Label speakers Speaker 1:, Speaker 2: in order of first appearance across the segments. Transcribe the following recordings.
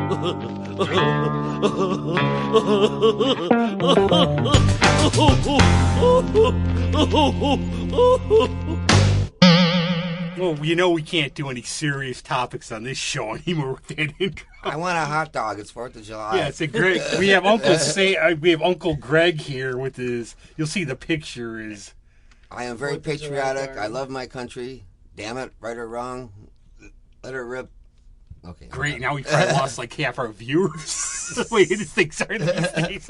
Speaker 1: Well, you know we can't do any serious topics on this show anymore with that intro.
Speaker 2: I want a hot dog. It's 4th of July.
Speaker 1: Yeah, it's a great. We have Uncle Greg here with his. You'll see the picture is.
Speaker 2: I am very patriotic. I love my country. Damn it, right or wrong, let her rip. Okay.
Speaker 1: Great. Now we probably lost like half our viewers. The way these things are these days.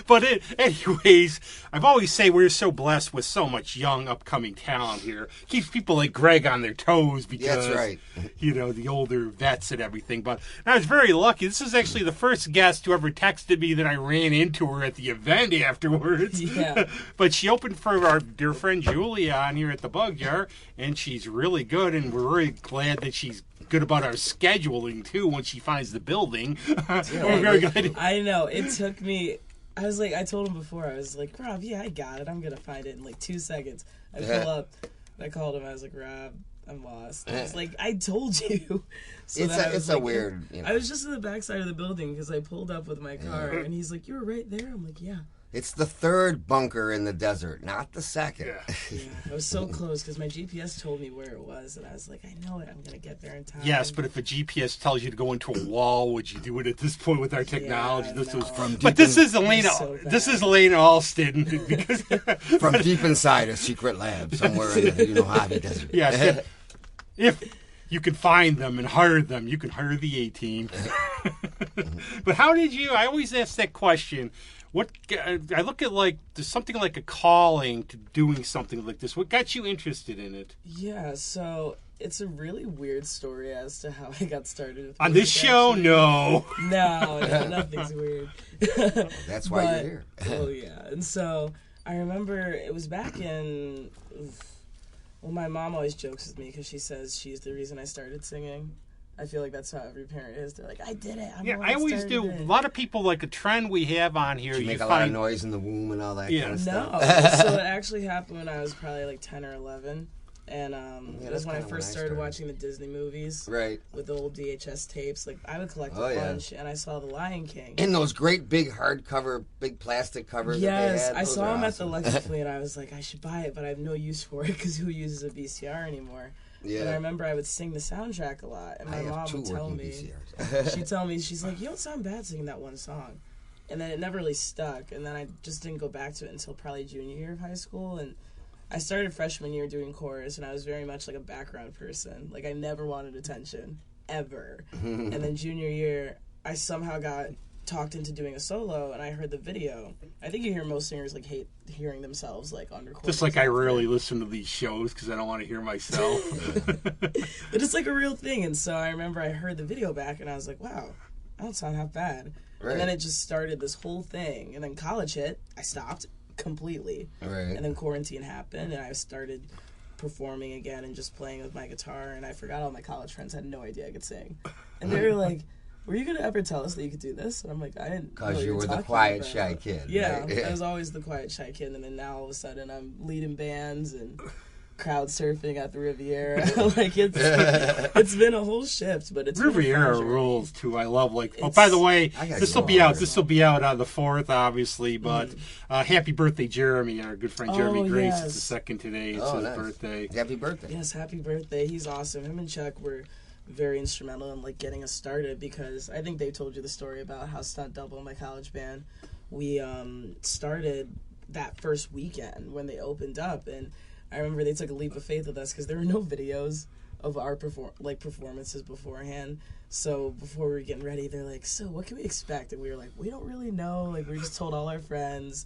Speaker 1: But anyways, I've always say we're so blessed with so much young, upcoming talent here. Keeps people like Greg on their toes because,
Speaker 2: that's right.
Speaker 1: You know, the older vets and everything. But I was very lucky. This is actually the first guest who ever texted me that I ran into her at the event afterwards.
Speaker 3: Yeah.
Speaker 1: But she opened for our dear friend Julia on here at the Bug Jar, and she's really good, and we're really glad that she's good about our scheduling, too, when she finds the building. We're very glad.
Speaker 3: I know. It took me... I told him before, I was like, Rob, yeah, I got it. I'm going to find it in like 2 seconds. I pull up, I called him, I was like, Rob, I'm lost. I was like, I told you. So
Speaker 2: it's a weird, you know.
Speaker 3: I was just in the backside of the building because I pulled up with my car, and he's like, you were right there? I'm like, yeah.
Speaker 2: It's the third bunker in the desert, not the second.
Speaker 1: Yeah.
Speaker 3: I was so close because my GPS told me where it was, and I was like, I know it. I'm going to get there in time.
Speaker 1: Yes, but if a GPS tells you to go into a wall, would you do it at this point with our technology?
Speaker 3: Yeah,
Speaker 1: this
Speaker 3: no.
Speaker 1: was from. But this is Elaina.
Speaker 3: So
Speaker 1: this is Elaina Alston because
Speaker 2: from deep inside a secret lab somewhere in the Mojave Desert.
Speaker 1: Yes, if you can find them and hire them, you can hire the A-team. But how did you? I always ask that question. What I look at like there's something like a calling to doing something like this. What got you interested in it?
Speaker 3: Yeah, so it's a really weird story as to how I got started with
Speaker 1: on this show.
Speaker 3: Actually.
Speaker 1: No,
Speaker 3: nothing's weird.
Speaker 2: That's why you're here.
Speaker 3: Oh yeah, and so I remember it was back in. Well, my mom always jokes with me because she says she's the reason I started singing. I feel like that's how every parent is. They're like, I did it.
Speaker 1: I always do. A lot of people, like a trend we have on here.
Speaker 2: You make a lot of noise in the womb and all that kind of stuff.
Speaker 3: No. So it actually happened when I was probably like 10 or 11. And it was when I first started watching the Disney movies.
Speaker 2: Right.
Speaker 3: With the old VHS tapes. Like, I would collect a bunch, and I saw The Lion King.
Speaker 2: In those great big hardcover, big plastic covers
Speaker 3: yes,
Speaker 2: that they had.
Speaker 3: I saw them at the Lucky Flea, and I was like, I should buy it, but I have no use for it because who uses a VCR anymore? Yeah. And I remember I would sing the soundtrack a lot, and my mom would tell me, she'd tell me, she's like, you don't sound bad singing that one song. And then it never really stuck, and then I just didn't go back to it until probably junior year of high school, and I started freshman year doing chorus, and I was very much like a background person. Like, I never wanted attention, ever. And then junior year, I somehow got talked into doing a solo, and I heard the video. I think you hear most singers like hate hearing themselves like on recording.
Speaker 1: Just like I rarely listen to these shows because I don't want to hear myself.
Speaker 3: But it's like a real thing, and so I remember I heard the video back, and I was like, wow, I don't sound half bad. Right. And then it just started this whole thing, and then college hit. I stopped completely, right. And then quarantine happened, and I started performing again and just playing with my guitar, and I forgot all my college friends had no idea I could sing, and they were like, were you going to ever tell us that you could do this? And I'm like, I didn't know.
Speaker 2: Because you were the quiet, shy kid.
Speaker 3: Yeah,
Speaker 2: right?
Speaker 3: I was always the quiet, shy kid. And then now all of a sudden I'm leading bands and crowd surfing at the Riviera. Like, it's been a whole shift, but it's
Speaker 1: Riviera rules, too. I love, like, oh, by the way, this will be out on the 4th, obviously, but happy birthday, Jeremy, our good friend Jeremy Grace. Yes. It's the second today. It's his birthday.
Speaker 2: Happy birthday.
Speaker 3: Yes, happy birthday. He's awesome. Him and Chuck were very instrumental in like getting us started, because I think they told you the story about how stunt double in my college band, we started that first weekend when they opened up, and I remember they took a leap of faith with us because there were no videos of our performances beforehand. So before we were getting ready, they're like, so what can we expect? And we were like, we don't really know. Like, we just told all our friends.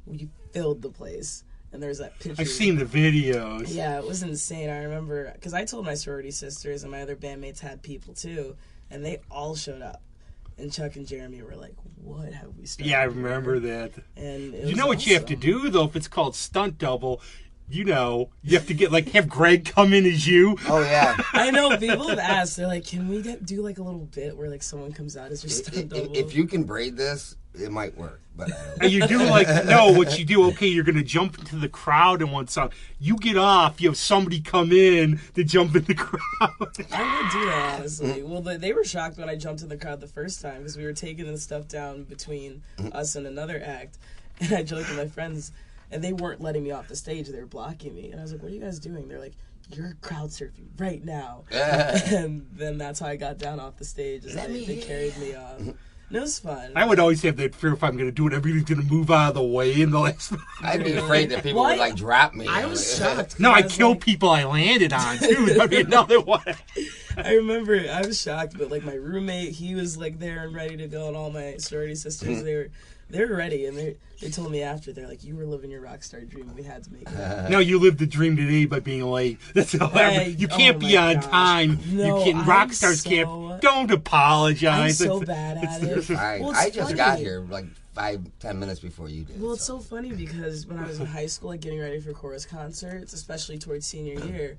Speaker 3: We filled the place. And there's that picture.
Speaker 1: I've seen the videos.
Speaker 3: Yeah, it was insane. I remember, because I told my sorority sisters, and my other bandmates had people too, and they all showed up. And Chuck and Jeremy were like, what have we started?
Speaker 1: Yeah, I remember that.
Speaker 3: And
Speaker 1: you know what you have to do, though, if it's called stunt double, you have to get have Greg come in as you.
Speaker 2: Oh yeah.
Speaker 3: I know people have asked. They're like, "Can we do a little bit where someone comes out as your stunt double?"
Speaker 2: If you can braid this, it might work. But
Speaker 1: and you do no, what you do? Okay, you're gonna jump into the crowd in one song. You get off. You have somebody come in to jump in the crowd.
Speaker 3: I would do that honestly. Well, they were shocked when I jumped in the crowd the first time because we were taking the stuff down between us and another act, and I joked with my friends. And they weren't letting me off the stage. They were blocking me. And I was like, what are you guys doing? They're like, you're crowd surfing right now. And then that's how I got down off the stage. They carried me off. And it was fun.
Speaker 1: I would always have that fear if I'm going to do it, everybody's going to move out of the way in the last minute.
Speaker 2: I'd be afraid that people would drop me.
Speaker 3: I was shocked.
Speaker 1: No, I killed people I landed on, too. That'd be another one.
Speaker 3: I remember I was shocked, but my roommate, he was there and ready to go, and all my sorority sisters, they were ready, and they told me after, they're like, you were living your rock star dream. We had to make it.
Speaker 1: No, you lived the dream today by being late. That's all. You can't be on time.
Speaker 3: No,
Speaker 1: you can't. Rock stars can't. Don't apologize.
Speaker 3: I'm so bad at it.
Speaker 2: I just got here 5-10 minutes before you did.
Speaker 3: Well, it's so funny because when I was in high school, getting ready for chorus concerts, especially towards senior year,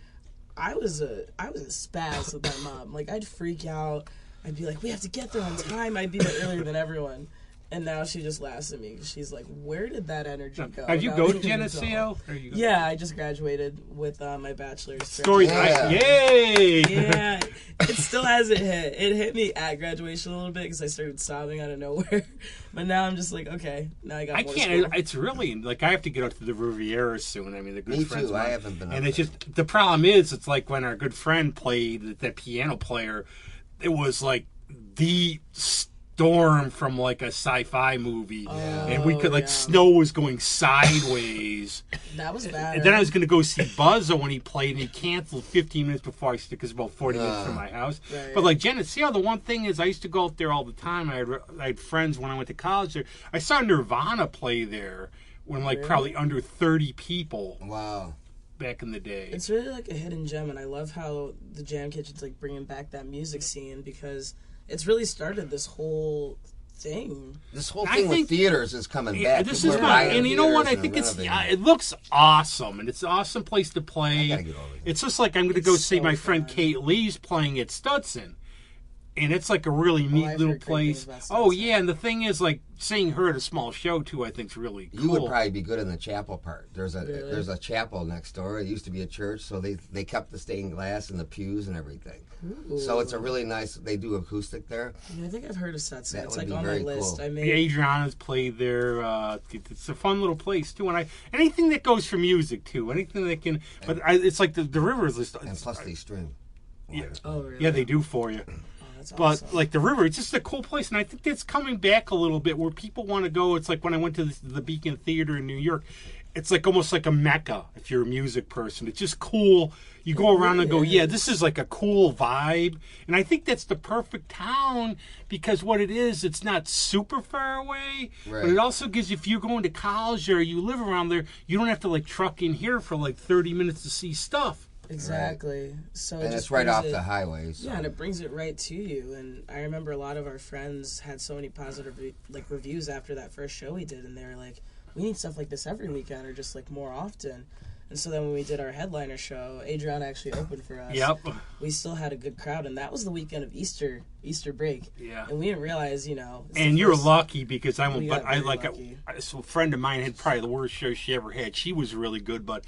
Speaker 3: I was a spaz with my mom. I'd freak out. I'd be like, we have to get there on time. I'd be there earlier than everyone. And now she just laughs at me. She's like, where did that energy go?
Speaker 1: Have you go to Geneseo?
Speaker 3: Yeah, I just graduated with my bachelor's.
Speaker 1: Stories. Yay!
Speaker 3: Yeah, it still hasn't hit. It hit me at graduation a little bit because I started sobbing out of nowhere. But now I'm just okay, now I got more
Speaker 1: can't.
Speaker 3: school.
Speaker 1: It's really, I have to get up to the Riviera soon. I mean, the good
Speaker 2: Me
Speaker 1: friends.
Speaker 2: too. I haven't been up
Speaker 1: and it's
Speaker 2: there.
Speaker 1: just, the problem is, it's when our good friend played, that piano player, it was the storm from a sci-fi movie, and we could snow was going sideways.
Speaker 3: That was bad.
Speaker 1: And then I was going to go see Buzzo when he played, and he canceled 15 minutes before I stood, because about 40 minutes from my house.
Speaker 3: Right.
Speaker 1: But Geneseo, the one thing is, I used to go up there all the time. I had friends when I went to college there. I saw Nirvana play there when probably under 30 people.
Speaker 2: Wow.
Speaker 1: Back in the day.
Speaker 3: It's really a hidden gem, and I love how the Jam Kitchen's bringing back that music scene, because it's really started this whole thing.
Speaker 2: This whole thing with theaters is coming back.
Speaker 1: This is fun. And you know what? I think it looks awesome, and it's an awesome place to play.
Speaker 2: I gotta get over there.
Speaker 1: It's just I'm going to go see my friend Kate Lee's playing at Stutson. And it's a really neat little place. Oh, yeah, and the thing is, seeing her at a small show, too, I think is really cool.
Speaker 2: You would probably be good in the chapel part. There's a chapel next door. It used to be a church, so they kept the stained glass and the pews and everything.
Speaker 3: Ooh.
Speaker 2: So it's a really nice, they do acoustic there.
Speaker 3: Yeah, I think I've heard of Stutson.
Speaker 2: That
Speaker 3: It's
Speaker 2: would be
Speaker 3: on my
Speaker 2: very
Speaker 3: list.
Speaker 2: cool.
Speaker 1: Adriana's played there. It's a fun little place, too. And anything that goes for music, too. Anything that can... But it's the Rivers list.
Speaker 2: And plus they stream.
Speaker 1: Yeah.
Speaker 3: Oh, really?
Speaker 1: Yeah, they do for you.
Speaker 3: That's
Speaker 1: But
Speaker 3: awesome.
Speaker 1: the river, it's just a cool place, and I think that's coming back a little bit where people want to go. It's when I went to the Beacon Theater in New York. It's almost like a mecca if you're a music person. It's just cool. You go around and go, yeah, this is a cool vibe, and I think that's the perfect town because what it is, it's not super far away,
Speaker 2: right.
Speaker 1: But it also gives, if you're going to college or you live around there, you don't have to truck in here for 30 minutes to see stuff.
Speaker 3: Exactly.
Speaker 2: Right.
Speaker 3: So
Speaker 2: and it's right off the highway. So.
Speaker 3: Yeah, and it brings it right to you. And I remember a lot of our friends had so many positive reviews after that first show we did, and they were like, "We need stuff like this every weekend, or just more often." And so then when we did our headliner show, Adriana actually opened for us.
Speaker 1: Yep.
Speaker 3: We still had a good crowd, and that was the weekend of Easter break.
Speaker 1: Yeah.
Speaker 3: And we didn't realize,
Speaker 1: And you're lucky because I won't. But
Speaker 3: lucky.
Speaker 1: A friend of mine had probably the worst show she ever had. She was really good, but.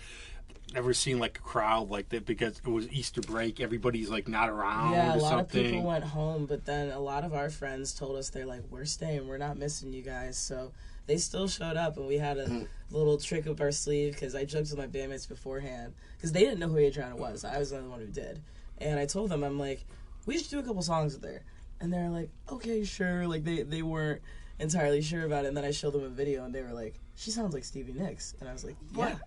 Speaker 1: Never seen a crowd like that because it was Easter break. Everybody's not around.
Speaker 3: Yeah,
Speaker 1: or
Speaker 3: a lot
Speaker 1: something.
Speaker 3: of people went home, but then a lot of our friends told us they're like, "We're staying. We're not missing you guys." So they still showed up, and we had a little trick up our sleeve because I joked with my bandmates beforehand because they didn't know who Adriana was. I was the only one who did, and I told them, I'm like, "We should do a couple songs there," and they're like, "Okay, sure." They weren't entirely sure about it, and then I showed them a video, and they were like, "She sounds like Stevie Nicks," and I was like, "Yeah."
Speaker 1: What?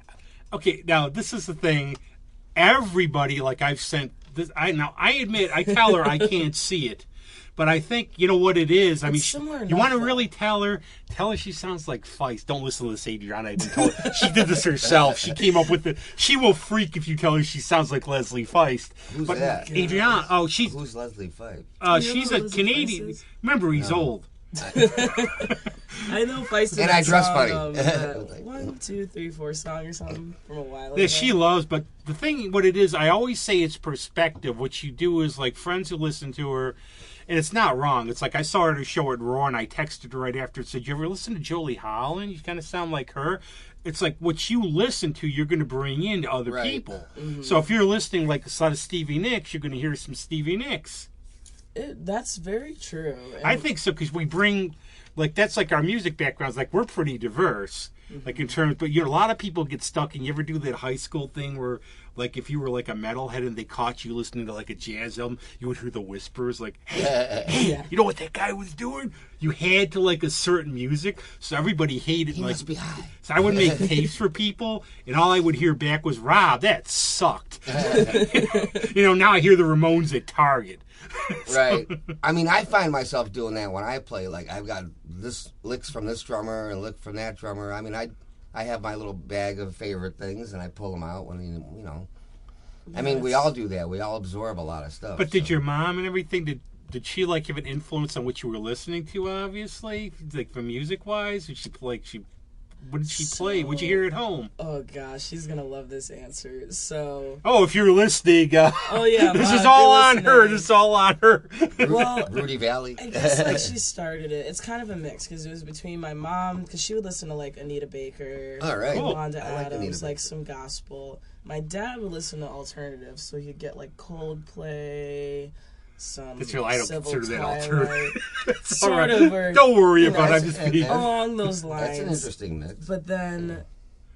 Speaker 1: Okay, now this is the thing. Everybody, I've sent this. I admit, I tell her I can't see it, but I think you know what it is. I mean, you want to really tell her she sounds like Feist. Don't listen to this, Adriana. I didn't tell her. She did this herself. She came up with it. She will freak if you tell her she sounds like Leslie Feist.
Speaker 2: Who's that?
Speaker 1: Adriana. Oh,
Speaker 2: who's Leslie Feist?
Speaker 1: She's a Canadian. Remember, he's old.
Speaker 3: I know Feist.
Speaker 2: And I dress funny.
Speaker 3: 1, 2, 3, 4 song or something from a while ago.
Speaker 1: Yeah, she loves, but the thing, what it is, I always say it's perspective. What you do is, like, friends who listen to her, and it's not wrong. It's like I saw her at a show at Raw, and I texted her right after and said, you ever listen to Jolie Holland? You kind of sound like her. It's like what you listen to, you're going to bring into other people. Mm-hmm. So if you're listening like a lot of Stevie Nicks, you're going to hear some Stevie Nicks.
Speaker 3: That's very true. And
Speaker 1: I think so, because we bring, like, that's like our music backgrounds. Like, we're pretty diverse, like, in terms, but, you know, a lot of people get stuck, and you ever do that high school thing where, like, if you were, like, a metalhead and they caught you listening to, like, a jazz album, you would hear the whispers, like, hey, you know what that guy was doing? You had to like a certain music, so everybody hated,
Speaker 2: he
Speaker 1: like,
Speaker 2: must be high.
Speaker 1: So I would make tapes for people, and all I would hear back was, Rob, that sucked. You know, now I hear the Ramones at Target.
Speaker 2: Right. I mean, I find myself doing that when I play. Like, I've got this licks from this drummer and lick from that drummer. I mean, I have my little bag of favorite things, and I pull them out when, you know. I mean, we all do that. We all absorb a lot of stuff.
Speaker 1: But did your mom and everything, did she, like, have an influence on what you were listening to, obviously? Like, for music-wise? Did she, like, what did she play? What'd you hear at home?
Speaker 3: Oh, gosh, she's going to love this answer. So...
Speaker 1: Oh, if you're listening,
Speaker 3: oh, yeah,
Speaker 1: this is all on her. This is all on her.
Speaker 3: Well,
Speaker 2: Rudy Valley.
Speaker 3: I guess, like, she started it. It's kind of a mix, because it was between my mom, because she would listen to, like, Anita Baker.
Speaker 2: All right.
Speaker 3: Wanda
Speaker 2: like
Speaker 3: Adams, like, some gospel. My dad would listen to alternatives, so he'd get, like, Coldplay... I
Speaker 1: don't consider that alternative.
Speaker 3: Sort of. Or,
Speaker 1: don't worry about it. I'm just being
Speaker 3: along those lines.
Speaker 2: That's an interesting mix.
Speaker 3: But then,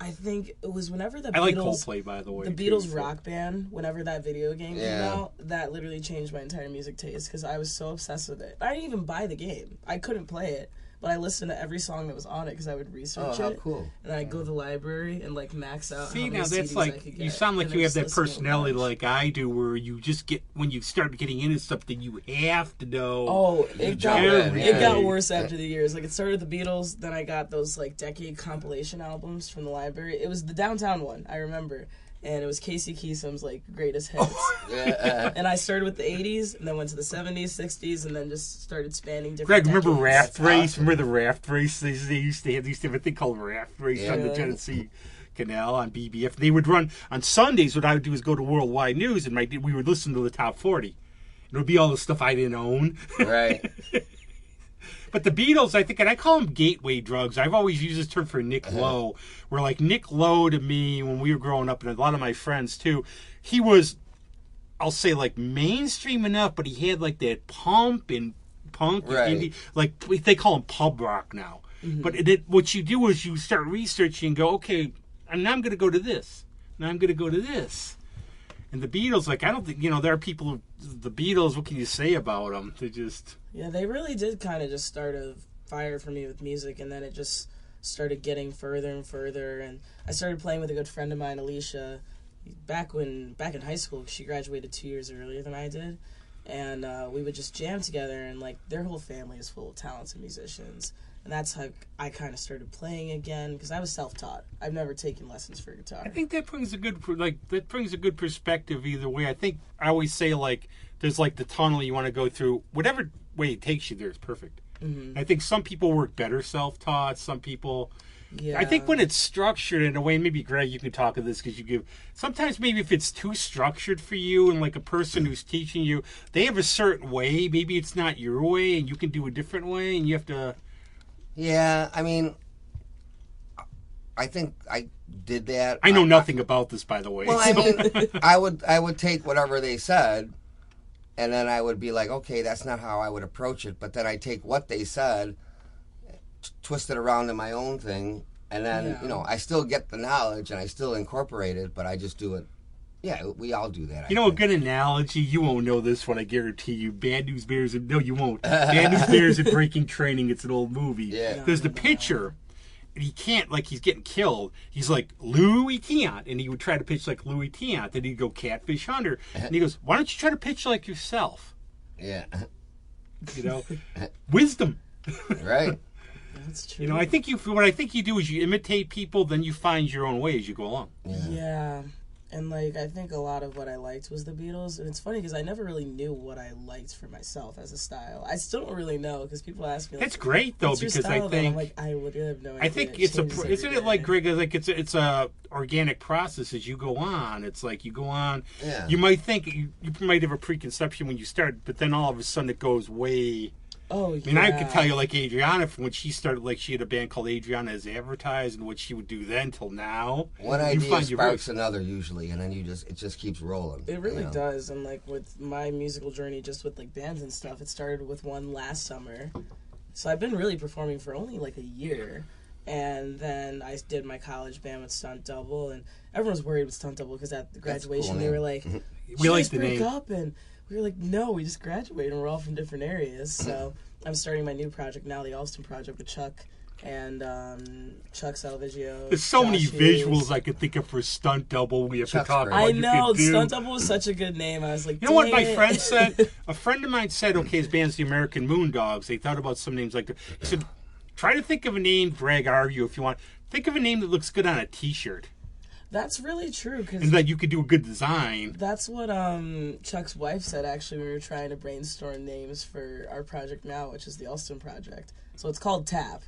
Speaker 3: I think it was whenever the Beatles...
Speaker 1: I like Coldplay, by the way.
Speaker 3: The Beatles Rock Band, whenever that video game came out, that literally changed my entire music taste because I was so obsessed with it. I didn't even buy the game. I couldn't play it. But I listened to every song that was on it because I would research it.
Speaker 2: Cool.
Speaker 3: And then I'd go to the library and, like, max out
Speaker 1: See,
Speaker 3: how many
Speaker 1: now that's
Speaker 3: CDs
Speaker 1: like,
Speaker 3: I could
Speaker 1: you
Speaker 3: get.
Speaker 1: sound like
Speaker 3: And
Speaker 1: you
Speaker 3: then
Speaker 1: have that
Speaker 3: just listen
Speaker 1: personality
Speaker 3: to a bunch.
Speaker 1: like I do where you just get, when you start getting into stuff that you have to know.
Speaker 3: Oh, it got
Speaker 1: Yeah.
Speaker 3: worse after the years. Like, it started with the Beatles, then I got those, like, decade compilation albums from the library. It was the Downtown one, I remember. And it was Casey Keesum's, like, greatest hits. And I started with the 80s, and then went to the 70s, 60s, and then just started spanning different
Speaker 1: Greg, remember
Speaker 3: decades.
Speaker 1: Raft Race?
Speaker 2: Awesome.
Speaker 1: Remember the Raft Race? They used to have a thing called Raft Race on the Genesee Canal on BBF. They would run on Sundays. What I would do is go to Worldwide News, and we would listen to the top 40. It would be all the stuff I didn't own.
Speaker 2: Right.
Speaker 1: But the Beatles, I think, and I call them gateway drugs. I've always used this term for Nick Lowe, where, like, Nick Lowe to me, when we were growing up, and a lot of my friends too, he was, I'll say, like, mainstream enough, but he had, like, that punk and indie, like, they call him pub rock now. Mm-hmm. But what you do is you start researching and go, okay, and now I'm going to go to this, now I'm going to go to this. And the Beatles, like, I don't think, there are people who, the Beatles, what can you say about them? They just...
Speaker 3: Yeah, they really did kind of just start a fire for me with music, and then it just started getting further and further, and I started playing with a good friend of mine, Alicia, back in high school. She graduated 2 years earlier than I did, and we would just jam together, and, like, their whole family is full of talented musicians. And that's how I kind of started playing again, because I was self-taught. I've never taken lessons for guitar.
Speaker 1: I think that brings a good perspective either way. I think I always say, like, there's, like, the tunnel you want to go through. Whatever way it takes you there is perfect. Mm-hmm. I think some people work better self-taught. Some people... Yeah. I think when it's structured in a way, maybe, Greg, you can talk of this because you give... Sometimes maybe if it's too structured for you and, like, a person who's teaching you, they have a certain way. Maybe it's not your way and you can do a different way and you have to...
Speaker 2: Yeah, I mean, I think I did that.
Speaker 1: I know nothing about this, by the way.
Speaker 2: Well, I mean, I would take whatever they said, and then I would be like, okay, that's not how I would approach it. But then I take what they said, twist it around in my own thing, and then I still get the knowledge and I still incorporate it, but I just do it. Yeah, we all do that.
Speaker 1: A good analogy, you won't know this one, I guarantee you. Bad News Bears, no, you won't. Bad News Bears and Breaking Training, it's an old movie.
Speaker 2: Yeah.
Speaker 1: There's the pitcher, and he can't, like, he's getting killed. He's like, Louis Tiant, and he would try to pitch like Louis Tiant, then he'd go Catfish Hunter. And he goes, why don't you try to pitch like yourself?
Speaker 2: Yeah.
Speaker 1: Wisdom.
Speaker 2: Right.
Speaker 3: That's true.
Speaker 1: What I think you do is you imitate people, then you find your own way as you go along.
Speaker 3: Yeah. And, like, I think a lot of what I liked was the Beatles. And it's funny because I never really knew what I liked for myself as a style. I still don't really know because people ask me, like,
Speaker 1: it's great, though, because I think...
Speaker 3: I'm like, I would have no idea.
Speaker 1: I think isn't it like, Greg, like it's a organic process as you go on. It's like you go on, you might think, you might have a preconception when you start, but then all of a sudden it goes way...
Speaker 3: Oh, yeah.
Speaker 1: I mean, I could tell you, like, Adriana, from when she started, like, she had a band called Adriana as Advertised, and what she would do then till now.
Speaker 2: One idea sparks another, usually, and then it just keeps rolling.
Speaker 3: It really does, and, like, with my musical journey, just with, like, bands and stuff, it started with one last summer. So I've been really performing for only, like, a year, and then I did my college band with Stunt Double, and everyone was worried with Stunt Double, because at the graduation,
Speaker 2: cool,
Speaker 3: they were like,
Speaker 1: we like
Speaker 3: the name. Up? And we were like, no, we just graduated, and we're all from different areas. So I'm starting my new project now, the Alston Project with Chuck and Chuck Salvagio.
Speaker 1: There's so many visuals I could think of for Stunt Double. We have to talk about.
Speaker 3: I know, Stunt Double was such a good name. I was like,
Speaker 1: you know what my friend said? A friend of mine said, okay, his band's the American Moondogs. They thought about some names like that. He said, try to think of a name, Greg, argue if you want. Think of a name that looks good on a T-shirt.
Speaker 3: That's really true.
Speaker 1: And that you could do a good design.
Speaker 3: That's what Chuck's wife said, actually, when we were trying to brainstorm names for our project now, which is the Alston Project. So it's called TAP,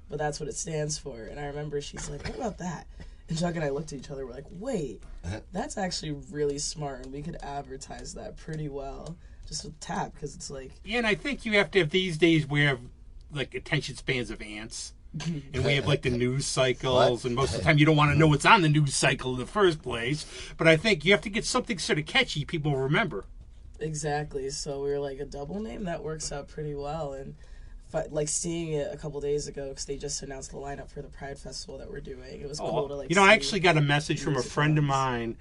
Speaker 3: but that's what it stands for. And I remember she's like, what about that? And Chuck and I looked at each other, we're like, wait, that's actually really smart, and we could advertise that pretty well just with TAP, because it's like...
Speaker 1: Yeah, and I think you have to have, these days, we have, like, attention spans of ants. And we have, like, the news cycles, and most of the time you don't want to know what's on the news cycle in the first place. But I think you have to get something sort of catchy people remember.
Speaker 3: Exactly. So we were like, a double name, that works out pretty well. And, like, seeing it a couple days ago, because they just announced the lineup for the Pride Festival that we're doing. It was cool to, like,
Speaker 1: I actually got a message from a friend of mine.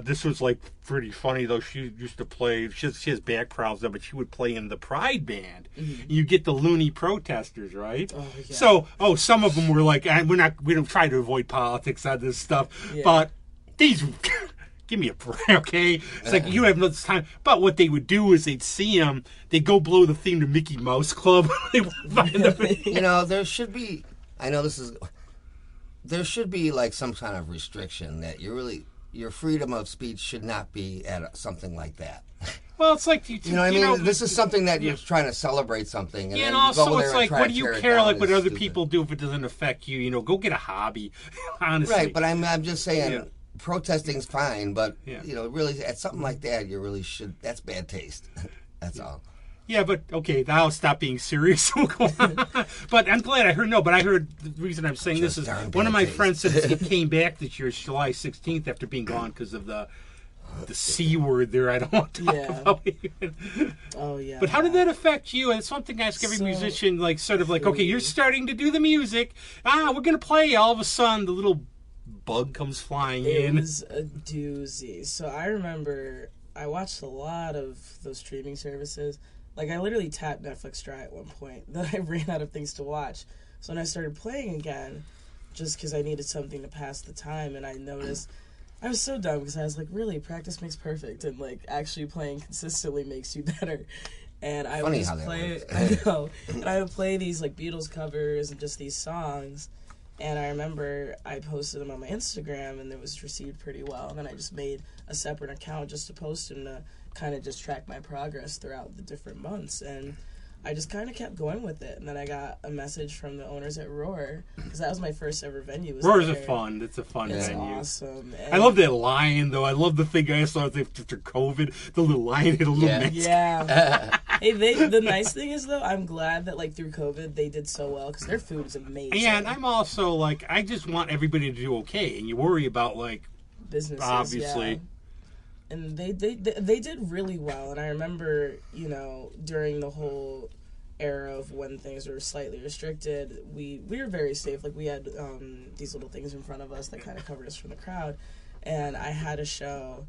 Speaker 1: This was, like, pretty funny, though. She used to play, she has back problems, but she would play in the Pride band. Mm-hmm. You get the loony protesters, right? Oh, yeah. So, some of them were like, we don't try to avoid politics on this stuff, but these, give me a break, okay? It's like, you have no time. But what they would do is they'd see them, they'd go blow the theme to Mickey Mouse Club.
Speaker 2: You know, there should be, there should be, like, some kind of restriction that your freedom of speech should not be at something like that.
Speaker 1: Well, it's like...
Speaker 2: You know what I mean? This is something that you're trying to celebrate something. And
Speaker 1: and also it's like, what do you care, like, what other people do if it doesn't affect you? You know, go get a hobby, honestly.
Speaker 2: Right, but I'm just saying, protesting's fine, but, you know, really, at something like that, you really should... That's bad taste. That's all. Yeah,
Speaker 1: but, okay, now I'll stop being serious. But I'm glad I heard the reason I'm saying this is one of my friends said he came back this year, July 16th, after being gone because of the C word there. I don't want to talk about it.
Speaker 3: Oh, yeah.
Speaker 1: But how did that affect you? And it's something I ask every musician, like, sort of like, okay, you're starting to do the music. We're going to play. All of a sudden, the little bug comes flying in.
Speaker 3: It was a doozy. So I remember I watched a lot of those streaming services. Like, I literally tapped Netflix dry at one point. Then I ran out of things to watch. So when I started playing again, just because I needed something to pass the time, and I noticed... I was so dumb, because I was like, really, practice makes perfect, and, like, actually playing consistently makes you better. And I would just play... I know. And I would play these, like, Beatles covers and just these songs. And I remember I posted them on my Instagram, and it was received pretty well. And then I just made a separate account just to post them to kind of just track my progress throughout the different months. And I just kind of kept going with it. And then I got a message from the owners at Roar, because that was my first ever venue.
Speaker 1: Roar's a fun. It's a fun venue.
Speaker 3: It's awesome. And
Speaker 1: I love that lion, though. I love the thing I saw after COVID. The little lion had a little mix.
Speaker 3: Yeah. Hey, the nice thing is, though, I'm glad that, like, through COVID, they did so well, because their food is amazing.
Speaker 1: Yeah, and I'm also, like, I just want everybody to do okay. And you worry about, like,
Speaker 3: businesses,
Speaker 1: obviously.
Speaker 3: Yeah. And they did really well. And I remember, you know, during the whole era of when things were slightly restricted, we were very safe. Like, we had these little things in front of us that kind of covered us from the crowd. And I had a show,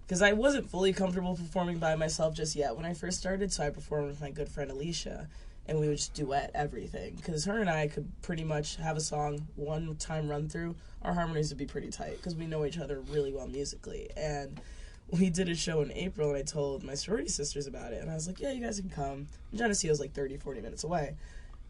Speaker 3: because I wasn't fully comfortable performing by myself just yet when I first started, so I performed with my good friend Alicia, and we would just duet everything. Because her and I could pretty much have a song one time run through. Our harmonies would be pretty tight, because we know each other really well musically. And we did a show in April, and I told my sorority sisters about it. And I was like, yeah, you guys can come. And Geneseo was like 30, 40 minutes away.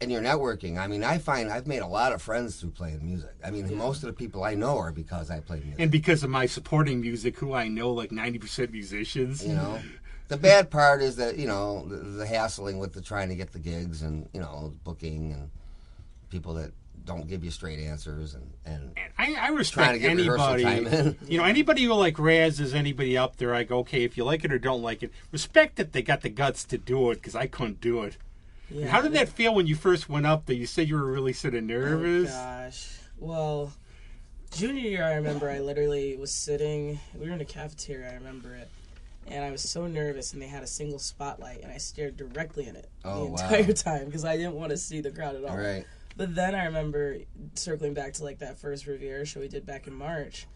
Speaker 2: and you're networking. I mean, I find I've made a lot of friends through playing music. I mean, most of the people I know are because I play music.
Speaker 1: And because of my supporting music, who I know, like 90% musicians.
Speaker 2: You know, the bad part is that, you know, the hassling with the trying to get the gigs and, you know, booking and people that don't give you straight answers and
Speaker 1: I respect anybody. You know, anybody who like razzes anybody up there, I go, okay, if you like it or don't like it, respect that they got the guts to do it, because I couldn't do it. Yeah. How did that feel when you first went up there? You said you were really sort of nervous.
Speaker 3: Oh, gosh. Well, junior year, I remember I literally was sitting, we were in a cafeteria, I remember it, and I was so nervous, and they had a single spotlight, and I stared directly in it the entire time, because I didn't want to see the crowd at all.
Speaker 2: Right.
Speaker 3: But then I remember circling back to like that first Riviera show we did back in March.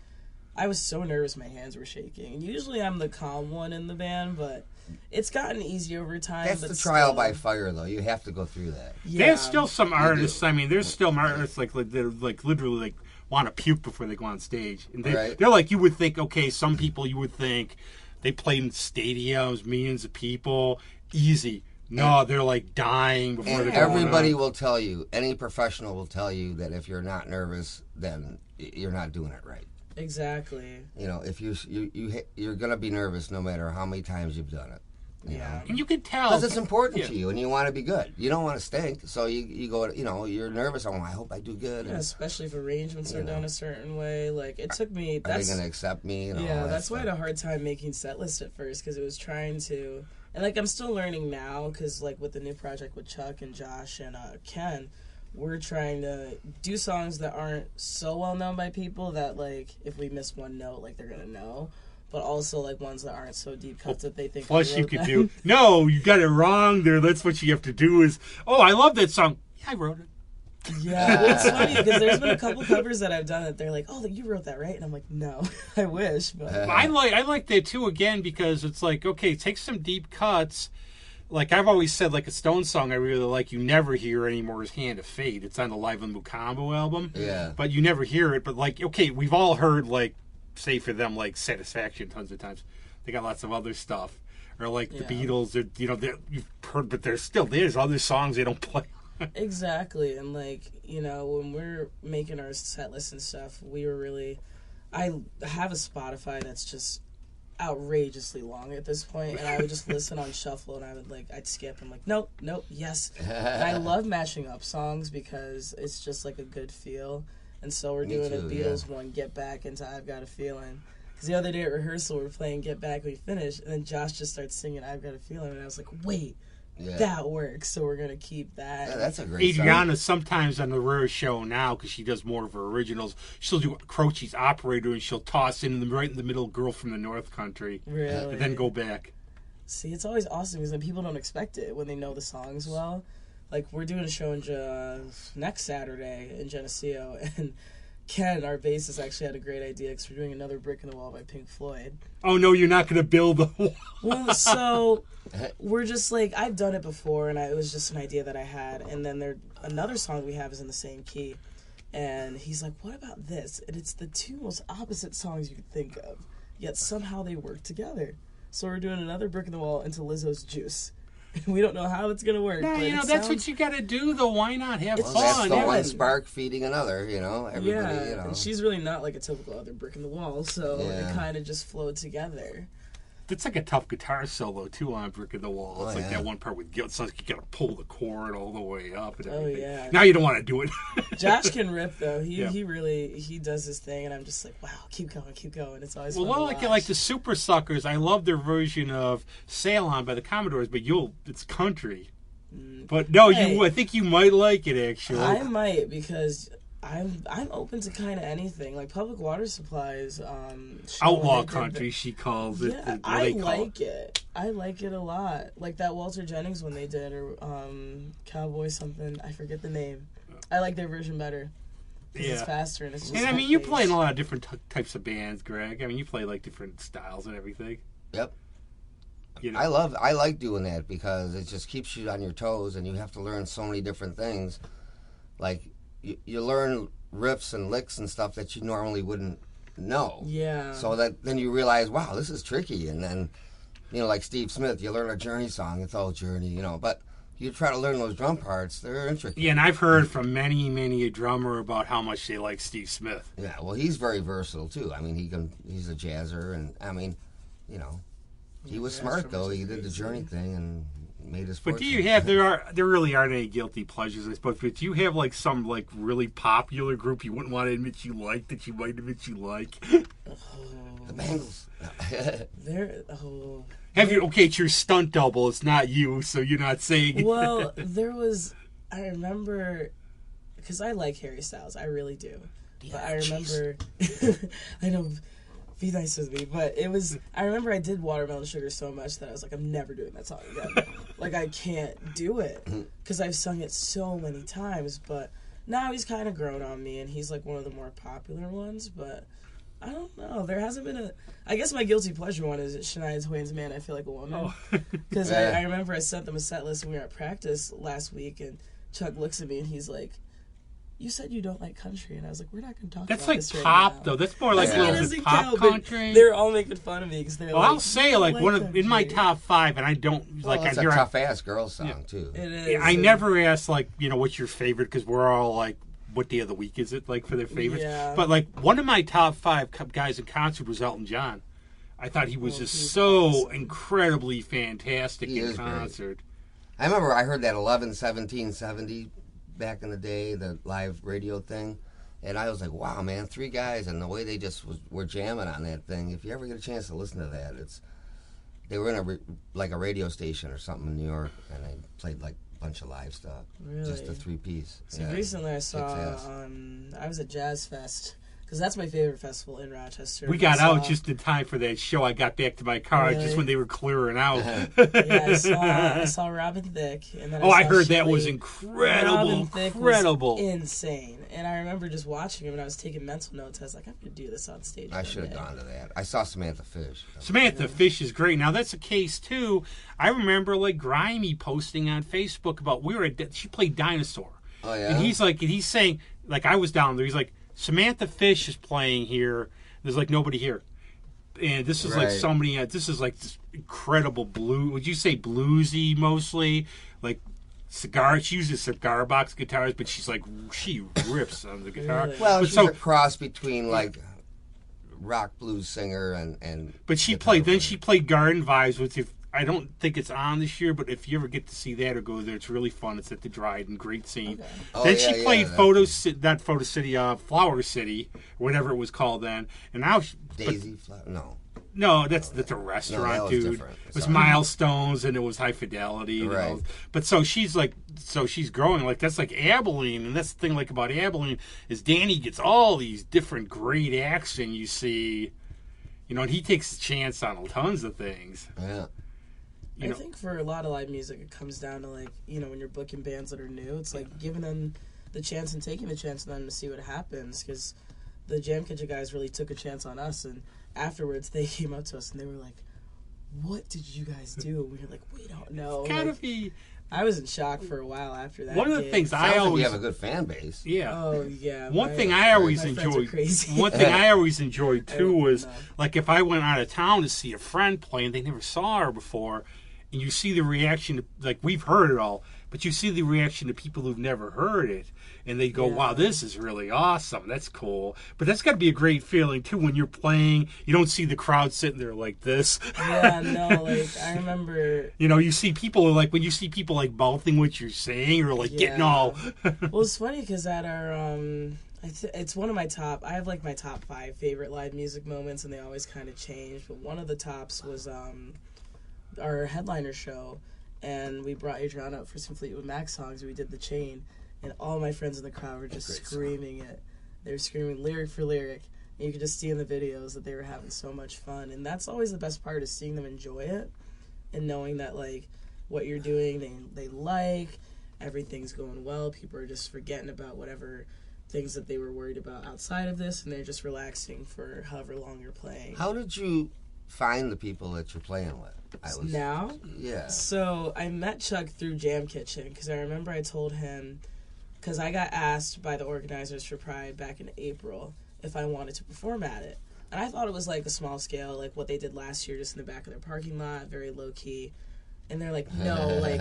Speaker 3: I was so nervous my hands were shaking. And usually I'm the calm one in the band, but it's gotten easier over time.
Speaker 2: That's the trial by fire, though. You have to go through that.
Speaker 3: Yeah.
Speaker 1: There's still some artists. I mean, there's still artists like literally like want to puke before they go on stage. And they're like, you would think, okay, some people you would think they play in stadiums, millions of people, easy. No, they're like dying before they go on.
Speaker 2: Everybody will tell you, any professional will tell you that if you're not nervous, then you're not doing it right.
Speaker 3: Exactly.
Speaker 2: You know, if you're gonna be nervous no matter how many times you've done it. You know?
Speaker 1: And you can tell
Speaker 2: because it's important to you, and you want to be good. You don't want to stink, so you go. You know, you're nervous. Oh, I hope I do good.
Speaker 3: Yeah, especially if arrangements are done a certain way. Like it took me.
Speaker 2: Are they gonna accept me?
Speaker 3: That's why I had a hard time making set lists at first, because it was trying to. And, like, I'm still learning now because, like, with the new project with Chuck and Josh and Ken, we're trying to do songs that aren't so well-known by people that, like, if we miss one note, like, they're going to know. But also, like, ones that aren't so deep cuts that they think
Speaker 1: plus you could do, no, you got it wrong there. That's what you have to do is, oh, I love that song. Yeah, I wrote it.
Speaker 3: Yeah, it's funny because there's been a couple covers that I've done that they're like, "Oh, you wrote that, right?" And I'm like, "No, I wish." But
Speaker 1: I like that too. Again, because it's like, okay, take some deep cuts. Like I've always said, like a Stone song I really like, you never hear anymore is "Hand of Fate." It's on the Live on Mukambo album.
Speaker 2: Yeah,
Speaker 1: but you never hear it. But like, okay, we've all heard like, say for them, like Satisfaction tons of times. They got lots of other stuff, or like the Beatles. You've heard, but there's other songs they don't play.
Speaker 3: Exactly, and like, you know, when we're making our set list and stuff, we were really, I have a Spotify that's just outrageously long at this point, and I would just listen on shuffle, and I'd skip. I'm like, nope, yes. And I love mashing up songs because it's just like a good feel, and so we're doing a Beatles one, Get Back, into I've Got a Feeling. Because the other day at rehearsal, we're playing Get Back, we finished, and then Josh just starts singing I've Got a Feeling, and I was like, wait. Yeah. That works, so we're going to keep that.
Speaker 2: Yeah, that's a great
Speaker 1: Adriana, sometimes on the rare show now, because she does more of her originals, she'll do Croce's Operator, and she'll toss in right in the middle Girl from the North Country.
Speaker 3: Really?
Speaker 1: And then go back.
Speaker 3: See, it's always awesome, because then people don't expect it when they know the songs well. Like, we're doing a show next Saturday in Geneseo, and Ken, our bassist, actually had a great idea, because we're doing another Brick in the Wall by Pink Floyd.
Speaker 1: Oh, no, you're not going to build the wall.
Speaker 3: Well, so we're just like, I've done it before, and it was just an idea that I had. And then another song we have is in the same key. And he's like, what about this? And it's the two most opposite songs you could think of, yet somehow they work together. So we're doing another Brick in the Wall into Lizzo's Juice. We don't know how it's going to work.
Speaker 1: No,
Speaker 3: but
Speaker 1: that's what you got to do, though. Why not have fun?
Speaker 2: That's the one spark feeding another, everybody,
Speaker 3: and she's really not like a typical other Brick in the Wall, so it kind of just flowed together.
Speaker 1: It's like a tough guitar solo, too, on Brick in the Wall. It's like that one part with it's like you got to pull the chord all the way up and everything.
Speaker 3: Oh, yeah.
Speaker 1: Now you don't want to do it.
Speaker 3: Josh can rip, though. He really does his thing, and I'm just like, wow, keep going. It's always fun to watch.
Speaker 1: Like the Super Suckers, I love their version of Sail On by the Commodores, but it's country. But no, I think you might like it, actually.
Speaker 3: I might, because I'm open to kind of anything. Like Public Water Supply's
Speaker 1: outlaw country, she calls it.
Speaker 3: Yeah, I like it. I like it a lot. Like that Walter Jennings one they did, or Cowboy something. I forget the name. I like their version better. It's faster and it's just.
Speaker 1: And I mean, you play in a lot of different types of bands, Greg. I mean, you play like different styles and everything.
Speaker 2: Yep. I like doing that because it just keeps you on your toes, and you have to learn so many different things. Like you learn riffs and licks and stuff that you normally wouldn't know.
Speaker 3: Yeah.
Speaker 2: So that then you realize, wow, this is tricky. And then, like Steve Smith, you learn a Journey song, it's all Journey, but you try to learn those drum parts, they're intricate.
Speaker 1: Yeah, and I've heard from many a drummer about how much they like Steve Smith.
Speaker 2: Yeah, well, he's very versatile too. I mean, he's a jazzer, and I mean, you know, he was smart though. He did the Journey thing and made his fortune.
Speaker 1: But do you have there really aren't any guilty pleasures, I suppose. But do you have like some like really popular group you wouldn't want to admit you like that you might admit you like?
Speaker 2: The Bangles.
Speaker 1: Okay, it's your stunt double. It's not you, so you're not saying.
Speaker 3: Well, I remember, because I like Harry Styles, I really do. But I remember, I know, be nice with me, but I remember I did Watermelon Sugar so much that I was like, I'm never doing that song again. Like, I can't do it, because I've sung it so many times, but now he's kind of grown on me, and he's like one of the more popular ones, but I don't know. There hasn't been I guess my guilty pleasure one is Shania Twain's Man, I Feel Like a Woman. Because I remember I sent them a set list when we were at practice last week, and Chuck looks at me and he's like, you said you don't like country. And I was like, we're not going to talk about this right now.
Speaker 1: That's like pop, though. That's more like a little bit pop country.
Speaker 3: They're all making fun of me because they're
Speaker 1: I'll say, like, in my top 5, and I don't...
Speaker 2: Well, it's a tough-ass girl song, too.
Speaker 3: It is.
Speaker 1: I never ask, like, what's your favorite, because we're all, like, what day of the week is it, like, for their favorites?
Speaker 3: Yeah.
Speaker 1: But, like, one of my top 5 guys in concert was Elton John. I thought he was so incredibly fantastic in concert.
Speaker 2: Great. I remember I heard that 11-17-70 back in the day, the live radio thing, and I was like, wow, man, 3 guys, and the way they just were jamming on that thing. If you ever get a chance to listen to that, they were in a radio station or something in New York, and they played like a bunch of live stuff.
Speaker 3: Really?
Speaker 2: Just a 3-piece.
Speaker 3: See, recently I saw, I was at Jazz Fest, because that's my favorite festival in Rochester.
Speaker 1: We got out just in time for that show. I got back to my car just when they were clearing out.
Speaker 3: I saw Robin Thicke. And then
Speaker 1: I heard that was incredible.
Speaker 3: Robin Thicke was insane. And I remember just watching him, and I was taking mental notes. I was like, I'm going to do this on stage.
Speaker 2: I should have gone to that. I saw Samantha Fish.
Speaker 1: Samantha Fish is great. Now, that's a case, too. I remember, like, Grimy posting on Facebook about, she played Dinosaur.
Speaker 2: Oh, yeah?
Speaker 1: And he's saying, like, I was down there. He's like, Samantha Fish is playing here. There's like nobody here, and this is like somebody. This is like this incredible blue. Would you say bluesy mostly? Like cigar. She uses cigar box guitars, but she rips on the guitar.
Speaker 3: Really?
Speaker 2: Well, she's a cross between like rock blues singer and.
Speaker 1: But she played. Then she played Garden Vibes, which I don't think it's on this year, but if you ever get to see that or go there, it's really fun. It's at the Dryden, great scene.
Speaker 2: Okay.
Speaker 1: Then she played Flower City, or whatever it was called then. And now No, that's a restaurant, dude. It was Milestones and it was High Fidelity.
Speaker 2: Right.
Speaker 1: But so she's growing. Like, that's like Abilene, and that's the thing like about Abilene is Danny gets all these different great acts, and you see, and he takes a chance on tons of things.
Speaker 2: Yeah.
Speaker 3: I think for a lot of live music, it comes down to, like, when you're booking bands that are new, it's like giving them the chance and taking the chance on them to see what happens, because the Jam Kitchen guys really took a chance on us, and afterwards they came up to us and they were like, what did you guys do? And we were like, we don't know.
Speaker 1: It's gotta be...
Speaker 3: I was in shock for a while after that.
Speaker 1: One of the things
Speaker 2: I always... you have a good fan base.
Speaker 1: Yeah.
Speaker 3: Oh, yeah.
Speaker 1: One thing I always enjoyed... One thing I always enjoyed, too, was, like, if I went out of town to see a friend play and they never saw her before... And you see the reaction, like, we've heard it all, but you see the reaction to people who've never heard it. And they go, wow, this is really awesome. That's cool. But that's got to be a great feeling, too, when you're playing. You don't see the crowd sitting there like this.
Speaker 3: Yeah, no, like, I remember...
Speaker 1: you see people, like, when you see people, like, mouthing what you're saying or, like, getting all...
Speaker 3: Well, it's funny because at our... it's one of my top... I have, like, my top 5 favorite live music moments, and they always kind of change. But one of the tops was... our headliner show, and we brought Adriana up for some Fleetwood Mac songs. We did The Chain, and all my friends in the crowd were just screaming it. They were screaming lyric for lyric, and you could just see in the videos that they were having so much fun. And that's always the best part, is seeing them enjoy it and knowing that, like, what you're doing they like, everything's going well, people are just forgetting about whatever things that they were worried about outside of this, and they're just relaxing for however long you're playing.
Speaker 2: How did you find the people that you're playing with?
Speaker 3: Now?
Speaker 2: Yeah.
Speaker 3: So I met Chuck through Jam Kitchen, because I remember I told him, because I got asked by the organizers for Pride back in April if I wanted to perform at it. And I thought it was like a small scale, like what they did last year, just in the back of their parking lot, very low key. And they're like, no, like,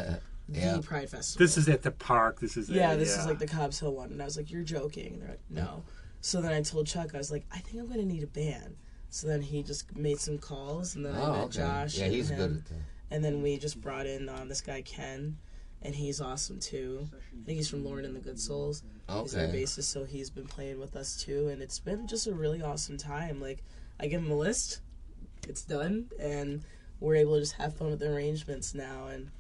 Speaker 3: the Pride Festival.
Speaker 1: This is at the park. This is
Speaker 3: this is like the Cobbs Hill one. And I was like, you're joking. And they're like, no. So then I told Chuck, I was like, I think I'm going to need a band. So then he just made some calls, and then I met Josh.
Speaker 2: Yeah, he's good at that.
Speaker 3: And then we just brought in this guy, Ken, and he's awesome, too. I think he's from Lauren and the Good Souls.
Speaker 2: Okay.
Speaker 3: He's our bassist, so he's been playing with us, too. And it's been just a really awesome time. Like, I give him a list, it's done, and we're able to just have fun with the arrangements now. And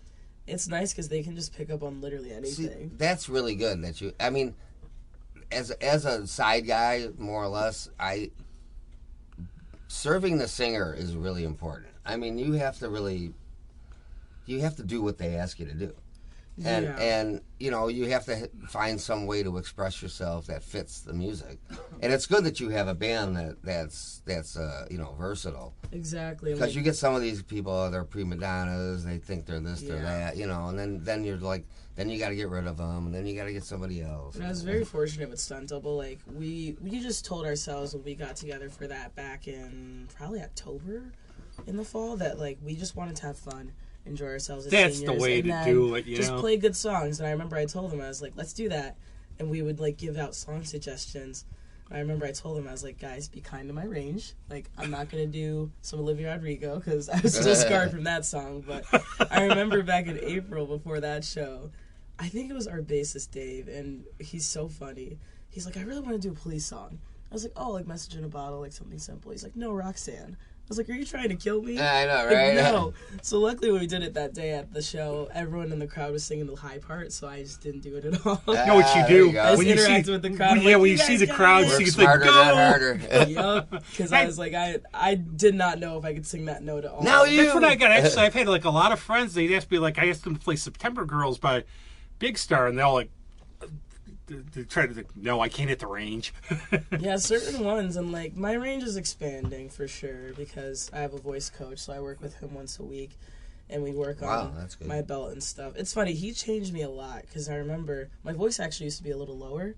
Speaker 3: it's nice because they can just pick up on literally anything.
Speaker 2: See, that's really good that you... I mean, as a side guy, more or less, serving the singer is really important. I mean, you have to do what they ask you to do. And you know, you have to find some way to express yourself that fits the music. And it's good that you have a band that's versatile.
Speaker 3: Exactly.
Speaker 2: Because you get some of these people, they're prima donnas, they think they're this, they're that, you know, and then you're like, then you got to get rid of them, and then you got to get somebody else.
Speaker 3: And I was very fortunate with Stunt Double. Like, we just told ourselves when we got together for that back in probably October in the fall that, like, we just wanted to have fun, enjoy ourselves as
Speaker 1: That's
Speaker 3: seniors,
Speaker 1: the way to do it, you
Speaker 3: just
Speaker 1: know?
Speaker 3: play good songs. And I remember I told them, I was like, let's do that. And we would, like, give out song suggestions. And I remember I told them, I was like, guys, be kind to my range. Like, I'm not going to do some Olivia Rodrigo because I was still scarred from that song. But I remember back in April before that show, I think it was our bassist, Dave, and he's so funny. He's like, I really want to do a Police song. I was like, oh, like Message in a Bottle, like something simple. He's like, no, Roxanne. I was like, are you trying to kill me?
Speaker 2: I know, right?
Speaker 3: Like, no. So luckily when we did it that day at the show, everyone in the crowd was singing the high part, so I just didn't do it at all.
Speaker 1: You know what you do?
Speaker 3: I just interacted with the crowd.
Speaker 1: When you see the crowd,
Speaker 2: Work
Speaker 1: you
Speaker 2: smarter,
Speaker 1: think,
Speaker 2: not
Speaker 1: go!
Speaker 2: harder.
Speaker 3: Yup. Because I was like, I did not know if I could sing that note at all.
Speaker 2: Now you.
Speaker 1: That's what I got. Actually, I've had like a lot of friends. They asked me, like, I asked them to play September Girls by Big Star, and they're all like, they try to, no, I can't hit the range.
Speaker 3: Yeah, certain ones, and like my range is expanding for sure because I have a voice coach, so I work with him once a week, and we work on my belt and stuff. It's funny, he changed me a lot because I remember my voice actually used to be a little lower,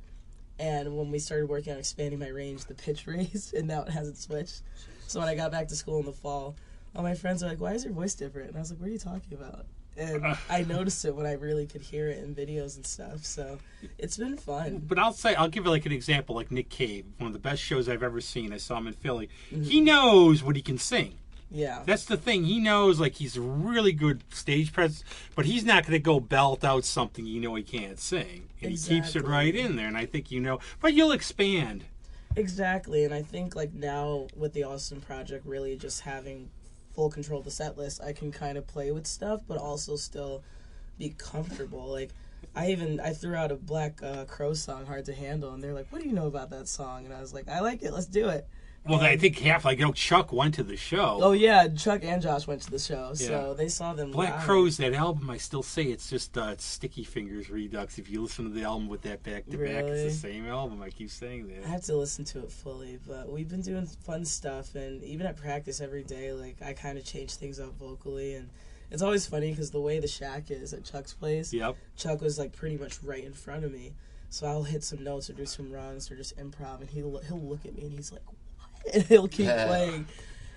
Speaker 3: and when we started working on expanding my range, the pitch raised, and now it hasn't switched. So when I got back to school in the fall, all my friends are like, "Why is your voice different?" And I was like, "What are you talking about?" And I noticed it when I really could hear it in videos and stuff. So it's been fun.
Speaker 1: But I'll give you like an example, like Nick Cave, one of the best shows I've ever seen. I saw him in Philly. Mm-hmm. He knows what he can sing.
Speaker 3: Yeah.
Speaker 1: That's the thing. He knows, like, he's a really good stage presence, but he's not going to go belt out something he can't sing. And he keeps it right in there, and I think but you'll expand.
Speaker 3: Exactly, and I think, like, now with the Austin Project really just having full control of the set list, I can kind of play with stuff, but also still be comfortable. Like, I threw out a Black Crow song, Hard to Handle, and they're like, what do you know about that song? And I was like, I like it, let's do it.
Speaker 1: Well, I think Chuck went to the show.
Speaker 3: Oh, yeah, Chuck and Josh went to the show, so they saw them
Speaker 1: Black
Speaker 3: live.
Speaker 1: Crow's, that album, I still say it's just Sticky Fingers Redux. If you listen to the album with that back-to-back, it's the same album. I keep saying that.
Speaker 3: I have to listen to it fully, but we've been doing fun stuff, and even at practice every day, like, I kind of change things up vocally, and it's always funny because the way the shack is at Chuck's place, Chuck was, like, pretty much right in front of me, so I'll hit some notes or do some runs or just improv, and he'll look at me, and he's like, and he'll keep playing.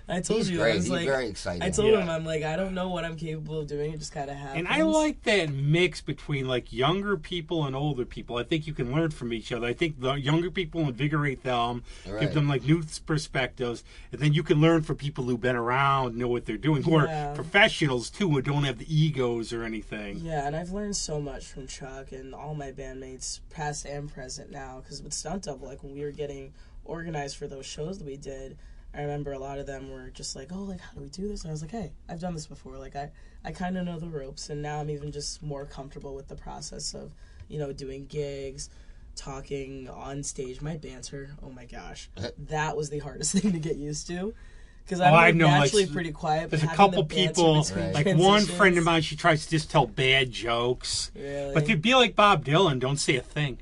Speaker 3: I told you,
Speaker 2: great.
Speaker 3: I was
Speaker 2: He's
Speaker 3: like,
Speaker 2: very excited.
Speaker 3: I told him, I'm like, I don't know what I'm capable of doing. It just kind of happens.
Speaker 1: And I like that mix between, like, younger people and older people. I think you can learn from each other. I think the younger people invigorate them, give them, like, new perspectives, and then you can learn from people who've been around, know what they're doing, who are professionals, too, who don't have the egos or anything.
Speaker 3: Yeah, and I've learned so much from Chuck and all my bandmates, past and present now, because with Stunt Double, like, when we were getting organized for those shows that we did, I remember a lot of them were just like, oh, like, how do we do this? And I was like, hey, I've done this before. Like, I kind of know the ropes, and now I'm even just more comfortable with the process of, doing gigs, talking on stage. My banter, oh my gosh, that was the hardest thing to get used to. Because I'm naturally pretty quiet. But
Speaker 1: there's a couple people, like one friend of mine, she tries to just tell bad jokes.
Speaker 3: Really?
Speaker 1: But to be like Bob Dylan, don't say a thing.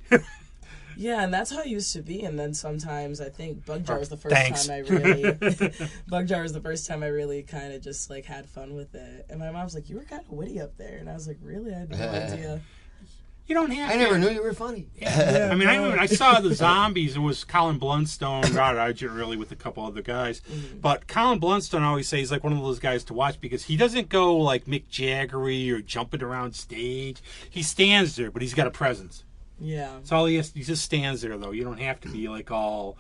Speaker 3: Yeah, and that's how it used to be. And then sometimes I think Bug Jar was the first time I really Bug Jar was the first time I really kind of just like had fun with it. And my mom's like, "You were kind of witty up there," and I was like, "Really? I had no idea."
Speaker 1: You don't have
Speaker 2: I
Speaker 1: to.
Speaker 2: never knew you were funny.
Speaker 1: Yeah. I mean, I saw the Zombies. It was Colin Blunstone. God, I didn't really with a couple other guys. But Colin Blunstone, I always say, he's like one of those guys to watch because he doesn't go like Mick Jaggery or jumping around stage. He stands there, but he's got a presence.
Speaker 3: Yeah.
Speaker 1: That's all he has. He just stands there, though. You don't have to be like all,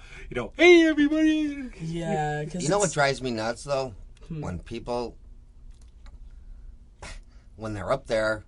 Speaker 1: hey, everybody.
Speaker 3: Yeah.
Speaker 2: You know what drives me nuts, though? When people, when they're up there,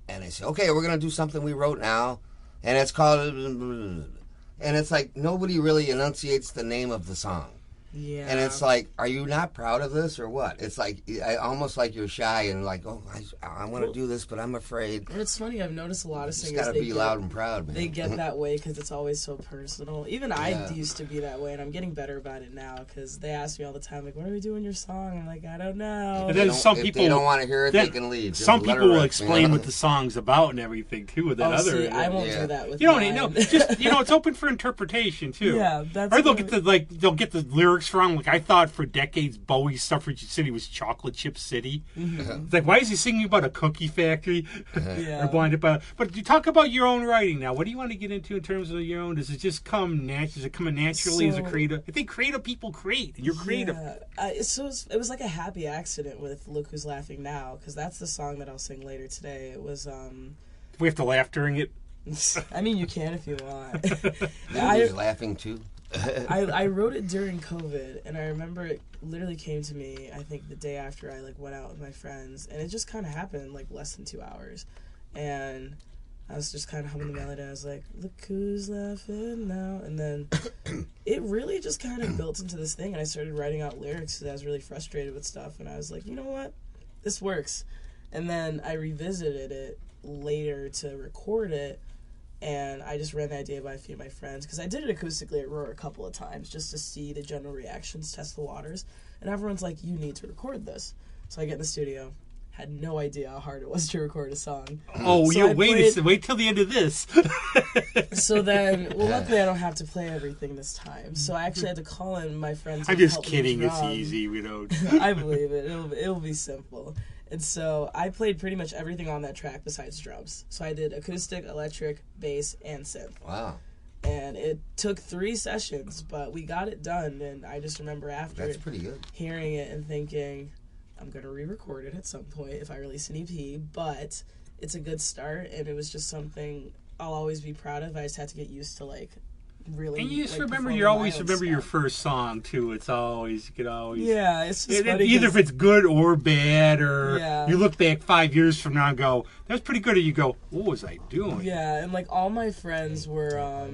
Speaker 2: and they say, okay, we're going to do something we wrote now, and it's called, and it's like nobody really enunciates the name of the song.
Speaker 3: Yeah.
Speaker 2: And it's like, are you not proud of this or what? It's like, almost like you're shy and like, oh, I want to do this, but I'm afraid.
Speaker 3: And it's funny, I've noticed a lot of singers.
Speaker 2: You just got to be loud and proud, man.
Speaker 3: They get that way because it's always so personal. Even I used to be that way, and I'm getting better about it now because they ask me all the time, like, when are we doing your song? I'm like, I don't know.
Speaker 1: And then some people,
Speaker 2: if they don't want to hear it, they can leave. Just
Speaker 1: some people will explain what the song's about and everything, too. With that
Speaker 3: see, I won't do that with
Speaker 1: you don't need, no, just, it's open for interpretation, too.
Speaker 3: Yeah, that's
Speaker 1: or they'll get the lyrics wrong. Like, I thought for decades Bowie's Suffrage City was Chocolate Chip City. It's like, why is he singing about a cookie factory? Or blinded by. But you talk about your own writing now. What do you want to get into in terms of your own? Does it just come naturally? Does it come naturally as a creative? I think creative people create, and you're creative.
Speaker 3: So it was like a happy accident with "Look Who's Laughing Now" because that's the song that I'll sing later today. It was.
Speaker 1: We have to laugh during it.
Speaker 3: I mean, you can if you want.
Speaker 2: I was laughing too.
Speaker 3: I wrote it during COVID, and I remember it literally came to me, I think, the day after I, went out with my friends, and it just kind of happened, less than 2 hours, and I was just kind of humming the melody, and I was like, look who's laughing now, and then it really just kind of built into this thing, and I started writing out lyrics because I was really frustrated with stuff, and I was like, you know what, this works, and then I revisited it later to record it, and I just ran the idea by a few of my friends because I did it acoustically at Roar a couple of times just to see the general reactions, test the waters. And everyone's like, you need to record this. So I get in the studio, had no idea how hard it was to record a song.
Speaker 1: Oh, so wait till the end of this.
Speaker 3: So then, luckily I don't have to play everything this time. So I actually had to call in my friends.
Speaker 1: I'm just kidding. It's easy. We don't.
Speaker 3: I believe it. It'll be simple. And so I played pretty much everything on that track besides drums. So I did acoustic, electric, bass, and synth.
Speaker 2: Wow.
Speaker 3: And it took 3 sessions, but we got it done. And I just remember after
Speaker 2: That's pretty good.
Speaker 3: Hearing it and thinking, I'm going to re-record it at some point if I release an EP. But it's a good start, and it was just something I'll always be proud of. I just had to get used to, really.
Speaker 1: And you just remember, you always remember your first song too. It's always, you could always.
Speaker 3: Yeah, it's just funny
Speaker 1: either if it's good or bad, or you look back 5 years from now and go, that was pretty good, or you go, what was I doing?
Speaker 3: Yeah, and all my friends were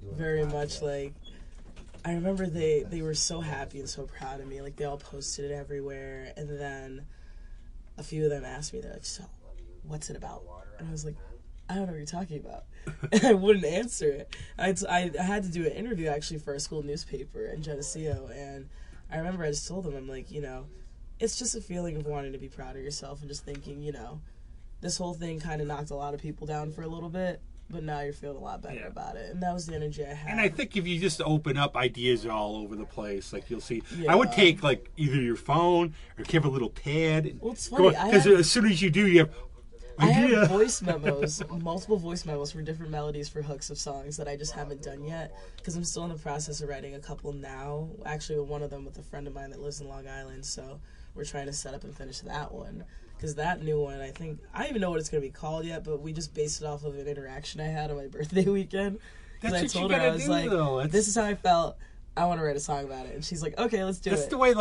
Speaker 3: very much I remember they were so happy and so proud of me. They all posted it everywhere, and then a few of them asked me, they're like, so, what's it about? And I was like, I don't know what you're talking about. And I wouldn't answer it. I had to do an interview, actually, for a school newspaper in Geneseo, and I remember I just told them, I'm like, it's just a feeling of wanting to be proud of yourself and just thinking, this whole thing kind of knocked a lot of people down for a little bit, but now you're feeling a lot better about it. And that was the energy I had.
Speaker 1: And I think if you just open up, ideas are all over the place. You'll see. Yeah. I would take, either your phone or give a little pad.
Speaker 3: Well, it's funny.
Speaker 1: Because as soon as you do, you have...
Speaker 3: I have voice memos, multiple voice memos for different melodies for hooks of songs that I just haven't done yet because I'm still in the process of writing a couple now. Actually, one of them with a friend of mine that lives in Long Island, so we're trying to set up and finish that one. Because that new one, I don't even know what it's going to be called yet, but we just based it off of an interaction I had on my birthday weekend. Because I told her, I was like, this is how I felt. I want to write a song about it. And she's like, okay, let's do it.
Speaker 1: That's the way,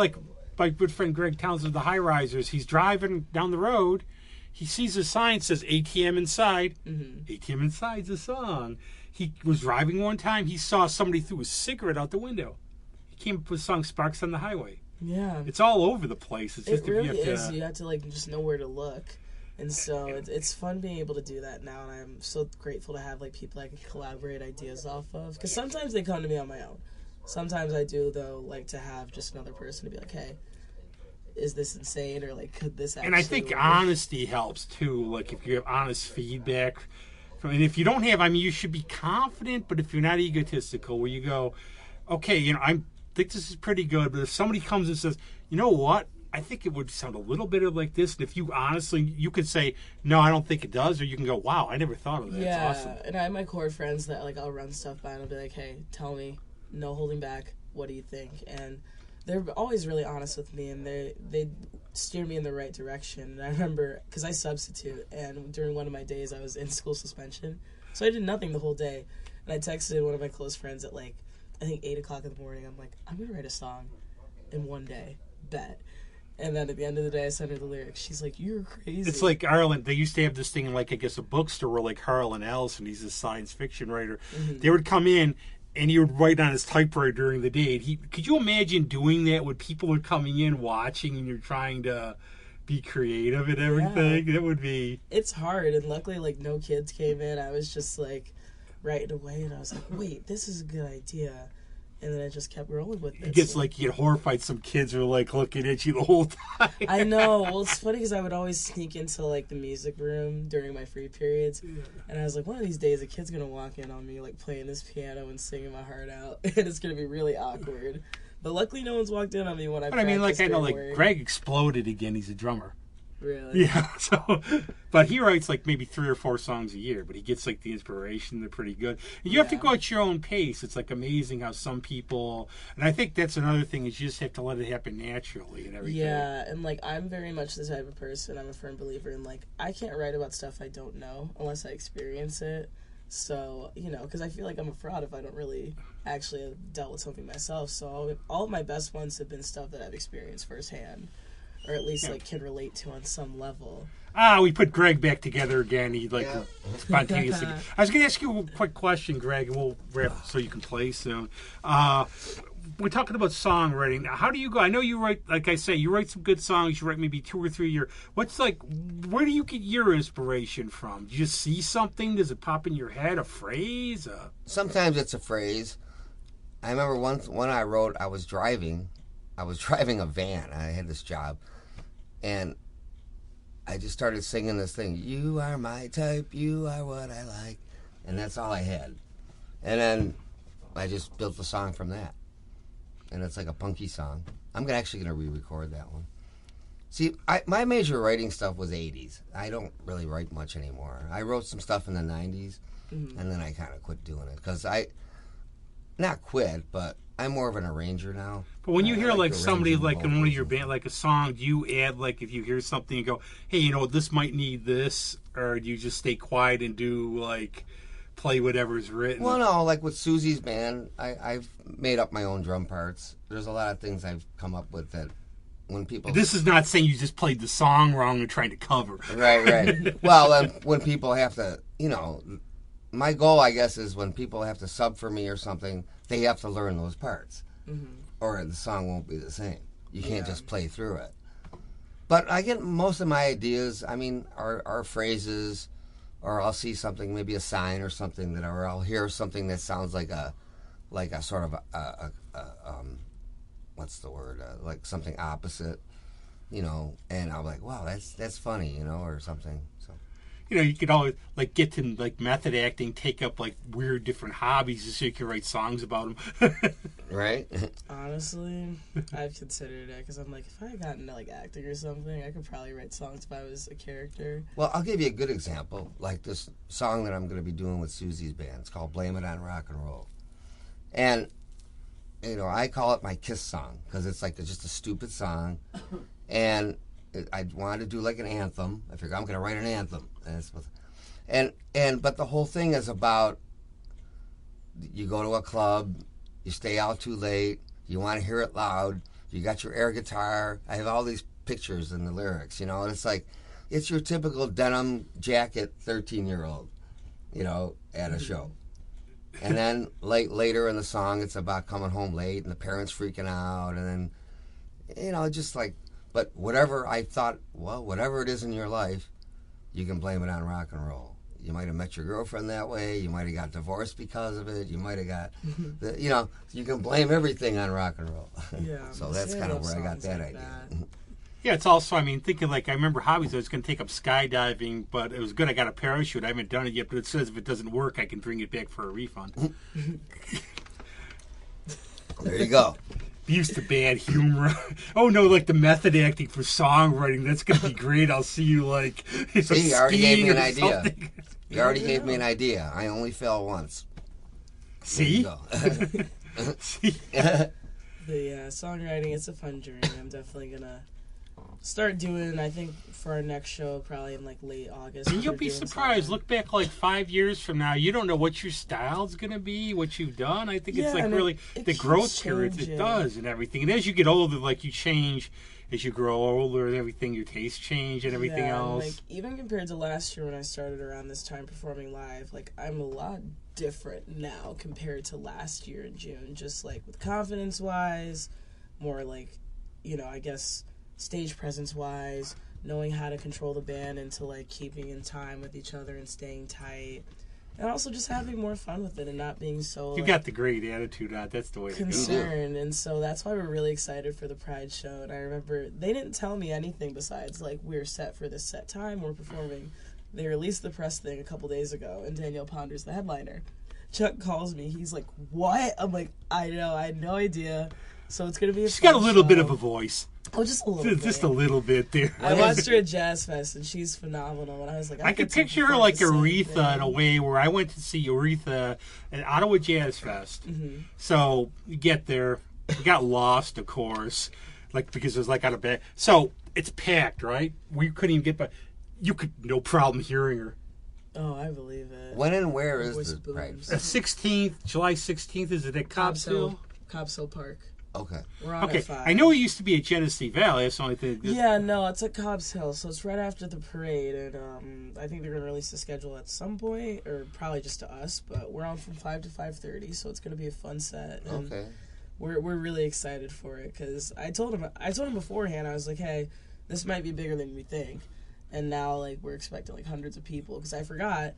Speaker 1: my good friend Greg Townsend of the High Risers, he's driving down the road. He sees a sign that says ATM Inside. Mm-hmm. ATM Inside's a song. He was driving one time. He saw somebody threw a cigarette out the window. He came up with the song Sparks on the Highway.
Speaker 3: Yeah.
Speaker 1: It's all over the place. It's just
Speaker 3: it really is. You have to just know where to look. And so it's fun being able to do that now. And I'm so grateful to have people I can collaborate ideas off of. Because sometimes they come to me on my own. Sometimes I do, though, to have just another person to be like, hey, is this insane, or could this actually...
Speaker 1: And I think honesty helps too, if you have honest feedback. And if you don't have, you should be confident, but if you're not egotistical, where you go, okay, I think this is pretty good, but if somebody comes and says, you know what, I think it would sound a little bit like this. And if you honestly, you could say, no, I don't think it does. Or you can go, wow, I never thought of that.
Speaker 3: Yeah,
Speaker 1: it's awesome.
Speaker 3: And I have my core friends that, like, I'll run stuff by and I'll be like, hey, tell me, no holding back. What do you think? And they're always really honest with me, and they steer me in the right direction. And I remember, because I substitute, and during one of my days I was in school suspension, so I did nothing the whole day. And I texted one of my close friends at, like, I think 8 o'clock in the morning. I'm like, I'm going to write a song in one day. Bet. And then at the end of the day, I sent her the lyrics. She's like, you're crazy.
Speaker 1: It's like Ireland. They used to have this thing in, like, I guess, a bookstore where, like, Elaina Alston, he's a science fiction writer. Mm-hmm. They would come in, and he would write on his typewriter during the day. Could you imagine doing that when people are coming in, watching, and you're trying to be creative and everything? Yeah. That would be...
Speaker 3: It's hard, and luckily, like, no kids came in. I was just, like, writing away, and I was like, wait, this is a good idea. And then I just kept rolling with it.
Speaker 1: It gets like you get horrified. Some kids are like looking at you the whole time.
Speaker 3: I know. Well, it's funny because I would always sneak into like the music room during my free periods, and I was like, one of these days a kid's gonna walk in on me like playing this piano and singing my heart out, and it's gonna be really awkward. But luckily, no one's walked in on me when I.
Speaker 1: But I mean, like I know, like Greg exploded again. He's a drummer.
Speaker 3: Really?
Speaker 1: Yeah. So, but he writes like maybe 3 or 4 songs a year. But he gets like the inspiration. They're pretty good. And you have to go at your own pace. It's like amazing how some people. And I think that's another thing is you just have to let it happen naturally and everything.
Speaker 3: Yeah, and like I'm very much the type of person. I'm a firm believer in like I can't write about stuff I don't know unless I experience it. So because I feel like I'm a fraud if I don't really actually have dealt with something myself. So all of my best ones have been stuff that I've experienced firsthand. Or at least, like, can relate to on some level.
Speaker 1: We put Greg back together again. He, like, spontaneously... I was going to ask you a quick question, Greg, and we'll wrap so you can play soon. We're talking about songwriting. How do you go? I know you write, like I say, you write some good songs. You write maybe 2 or 3 a year. Where do you get your inspiration from? Do you just see something? Does it pop in your head? A phrase?
Speaker 2: Sometimes it's a phrase. I remember one I wrote, I was driving a van. I had this job. And I just started singing this thing, you are my type, you are what I like. And that's all I had. And then I just built the song from that. And it's like a punky song. I'm actually going to re-record that one. See, my major writing stuff was 80s. I don't really write much anymore. I wrote some stuff in the 90s, and then I kind of quit doing it. Because not quit, but I'm more of an arranger now.
Speaker 1: But when you hear like somebody like in one of your band, like a song, do you add like if you hear something and go, hey, this might need this, or do you just stay quiet and do like play whatever's written?
Speaker 2: Well, no, like with Susie's band, I've made up my own drum parts. There's a lot of things I've come up with that when people...
Speaker 1: This is not saying you just played the song wrong and trying to cover.
Speaker 2: Right. Well, when people have to, my goal, I guess, is when people have to sub for me or something, they have to learn those parts. Mm-hmm. Or the song won't be the same. You can't just play through it. But I get most of my ideas, are phrases, or I'll see something, maybe a sign or something, or I'll hear something that sounds like a sort of what's the word? Like something opposite, and I'm like, wow, that's funny, or something. So.
Speaker 1: You could always like get to like method acting, take up like weird different hobbies just so you can write songs about them.
Speaker 2: Right?
Speaker 3: Honestly, I've considered it because I'm like, if I had gotten into like acting or something, I could probably write songs if I was a character.
Speaker 2: Well, I'll give you a good example. Like this song that I'm going to be doing with Susie's band. It's called "Blame It on Rock and Roll," and I call it my kiss song because it's like just a stupid song, and I wanted to do like an anthem. I figured I'm going to write an anthem, but the whole thing is about you go to a club, you stay out too late, you want to hear it loud, you got your air guitar. I have all these pictures in the lyrics, and it's like it's your typical denim jacket 13-year-old, at a show. And then later in the song, it's about coming home late and the parents freaking out, and then just like. But whatever I thought, whatever it is in your life, you can blame it on rock and roll. You might have met your girlfriend that way. You might have got divorced because of it. You might have got, you can blame everything on rock and roll.
Speaker 3: Yeah.
Speaker 2: So that's kind of where I got that
Speaker 3: like
Speaker 2: idea.
Speaker 3: That.
Speaker 1: Yeah, it's also, thinking like, I remember hobbies, I was going to take up skydiving, but it was good I got a parachute. I haven't done it yet, but it says if it doesn't work, I can bring it back for a refund.
Speaker 2: There you go.
Speaker 1: used to bad humor. Oh no, like the method acting for songwriting. That's gonna be great. I'll see you like.
Speaker 2: See, you already gave me an idea.
Speaker 1: Something.
Speaker 2: You already gave me an idea. I only fell once.
Speaker 1: See.
Speaker 3: See. But yeah, songwriting, it's a fun journey. I'm definitely gonna start doing, I think, for our next show, probably in like late August.
Speaker 1: And you'll be surprised. Look back like 5 years from now, you don't know what your style's going to be, what you've done. I think it's like really the growth period it does and everything. And as you get older, like you change as you grow older and everything, your tastes change and everything else.
Speaker 3: Like even compared to last year when I started around this time performing live, like I'm a lot different now compared to last year in June. Just like with confidence-wise, more like, you know, I guess stage presence-wise, knowing how to control the band into like keeping in time with each other and staying tight. And also just having more fun with it and not being so
Speaker 1: You got the great attitude on. That's the way to go.
Speaker 3: Concerned. And so that's why we're really excited for the Pride show. And I remember they didn't tell me anything besides like we're set for this set time, we're performing. They released the press thing a couple days ago and Danielle Ponder's the headliner. Chuck calls me. He's like, "What?" I'm like, "I know. I had no idea." So it's going to be
Speaker 1: She's got a little bit of a voice.
Speaker 3: Oh, just a little bit.
Speaker 1: Just a little bit there.
Speaker 3: I watched her at Jazz Fest, and she's phenomenal. And I was like,
Speaker 1: I could picture her like Aretha in a way, where I went to see Aretha at Ottawa Jazz Fest. Mm-hmm. So you get there, we got lost, of course, like because it was like out of bed. So it's packed, right? We couldn't even get by. You could no problem hearing her.
Speaker 3: Oh, I believe it.
Speaker 2: When and where is the Pride?
Speaker 1: 16th, July 16th. Is it at Cobb's Hill?
Speaker 3: Cobb's Hill Park.
Speaker 2: Okay.
Speaker 3: We're on at 5.
Speaker 1: I know it used to be at Genesee Valley. That's the only thing.
Speaker 3: Yeah, no, it's at Cobb's Hill, so it's right after the parade, and I think they're going to release the schedule at some point, or probably just to us, but we're on from 5 to 5:30, so it's going to be a fun set. And
Speaker 2: okay.
Speaker 3: We're really excited for it, because I told him beforehand, I was like, hey, this might be bigger than we think. And now, like, we're expecting, like, hundreds of people. Because I forgot,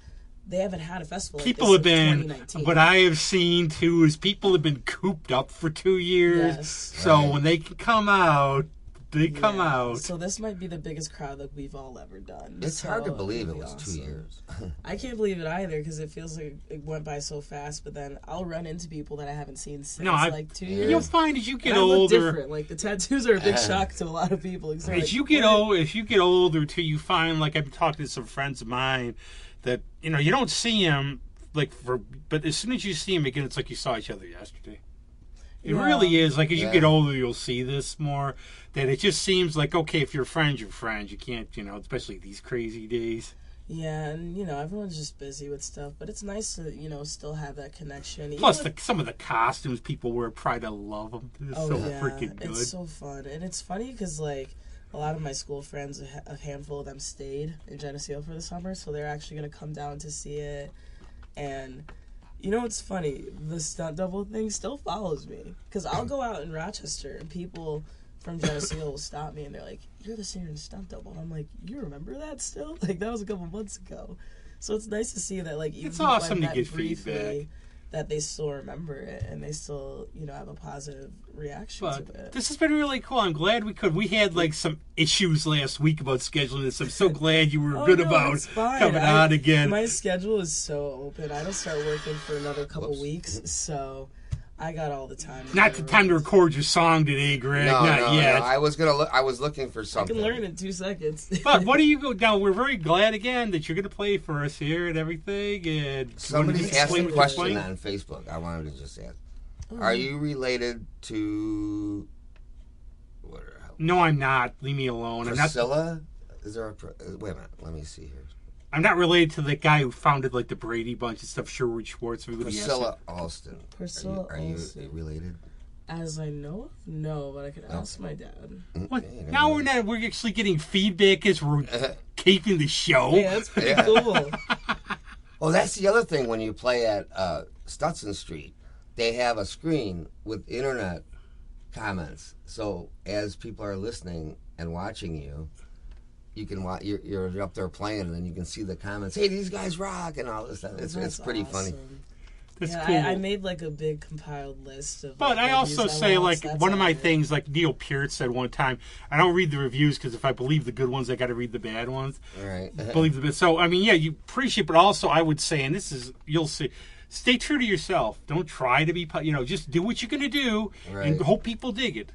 Speaker 3: they haven't had a festival like
Speaker 1: people
Speaker 3: this
Speaker 1: have been,
Speaker 3: 2019.
Speaker 1: what I have seen, too, is people have been cooped up for 2 years.
Speaker 3: Yes.
Speaker 1: So when they can come out, they come out.
Speaker 3: So this might be the biggest crowd that we've all ever done.
Speaker 2: It's hard to believe it was awesome. 2 years.
Speaker 3: I can't believe it either, because it feels like it went by so fast. But then I'll run into people that I haven't seen since like 2 years.
Speaker 1: You'll find as you get
Speaker 3: and
Speaker 1: older,
Speaker 3: I look different. Like the tattoos are a big shock to a lot of people.
Speaker 1: As you get older, too, you find, like I've talked to some friends of mine that you don't see them but as soon as you see them again, it's like you saw each other yesterday. It really is. Like, as you get older, you'll see this more. That it just seems like, okay, if you're friends, you're friends. You can't, especially these crazy days.
Speaker 3: Yeah, and, everyone's just busy with stuff. But it's nice to, still have that connection.
Speaker 1: Plus, some of the costumes people wear at Pride, I love them. They're freaking good.
Speaker 3: It's so fun. And it's funny because, like, a lot of my school friends, a handful of them stayed in Geneseo for the summer. So they're actually going to come down to see it. And... You know what's funny? The stunt double thing still follows me. Because I'll go out in Rochester and people from Geneseo will stop me and they're like, "You're the singer in Stunt Double." And I'm like, "You remember that still?" Like, that was a couple months ago. So it's nice to see that, like, even
Speaker 1: it's awesome to get
Speaker 3: briefly,
Speaker 1: feedback.
Speaker 3: That they still remember it and they still, have a positive reaction to it.
Speaker 1: This has been really cool. I'm glad we could. We had like some issues last week about scheduling this. I'm so glad you were good about coming on again.
Speaker 3: My schedule is so open. I don't start working for another couple weeks, so I got all the time.
Speaker 1: Not the time to record your song today, Greg. Not yet.
Speaker 2: No. I was looking for something.
Speaker 3: I can learn in 2 seconds.
Speaker 1: But what do you go now? We're very glad again that you're going to play for us here and everything. And
Speaker 2: somebody asked a question on Facebook. I wanted to just ask: are you related to?
Speaker 1: No, I'm not. Leave me alone.
Speaker 2: Priscilla?
Speaker 1: I'm not.
Speaker 2: Is there wait a minute? Let me see here.
Speaker 1: I'm not related to the guy who founded like the Brady Bunch and stuff. Sherwood Schwartz.
Speaker 2: Priscilla Alston.
Speaker 3: Are
Speaker 2: you related?
Speaker 3: As I know of, no, but I could ask my dad.
Speaker 1: What? Now we're actually getting feedback as we're taping the show.
Speaker 3: Yeah, that's pretty cool.
Speaker 2: Well, that's the other thing when you play at Stutson Street. They have a screen with internet comments. So as people are listening and watching you, you can watch. You're up there playing, and then you can see the comments. Hey, these guys rock, and all this stuff. It's pretty funny.
Speaker 1: That's cool.
Speaker 3: I made like a big compiled list of.
Speaker 1: But I also say, like, one of my things, like Neil Peart said one time, I don't read the reviews because if I believe the good ones, I got to read the bad ones.
Speaker 2: Right.
Speaker 1: Believe the bad. So I mean, yeah, you appreciate, but also I would say, and this is you'll see. stay true to yourself. Don't try to be, just do what you're going to do and hope people dig it.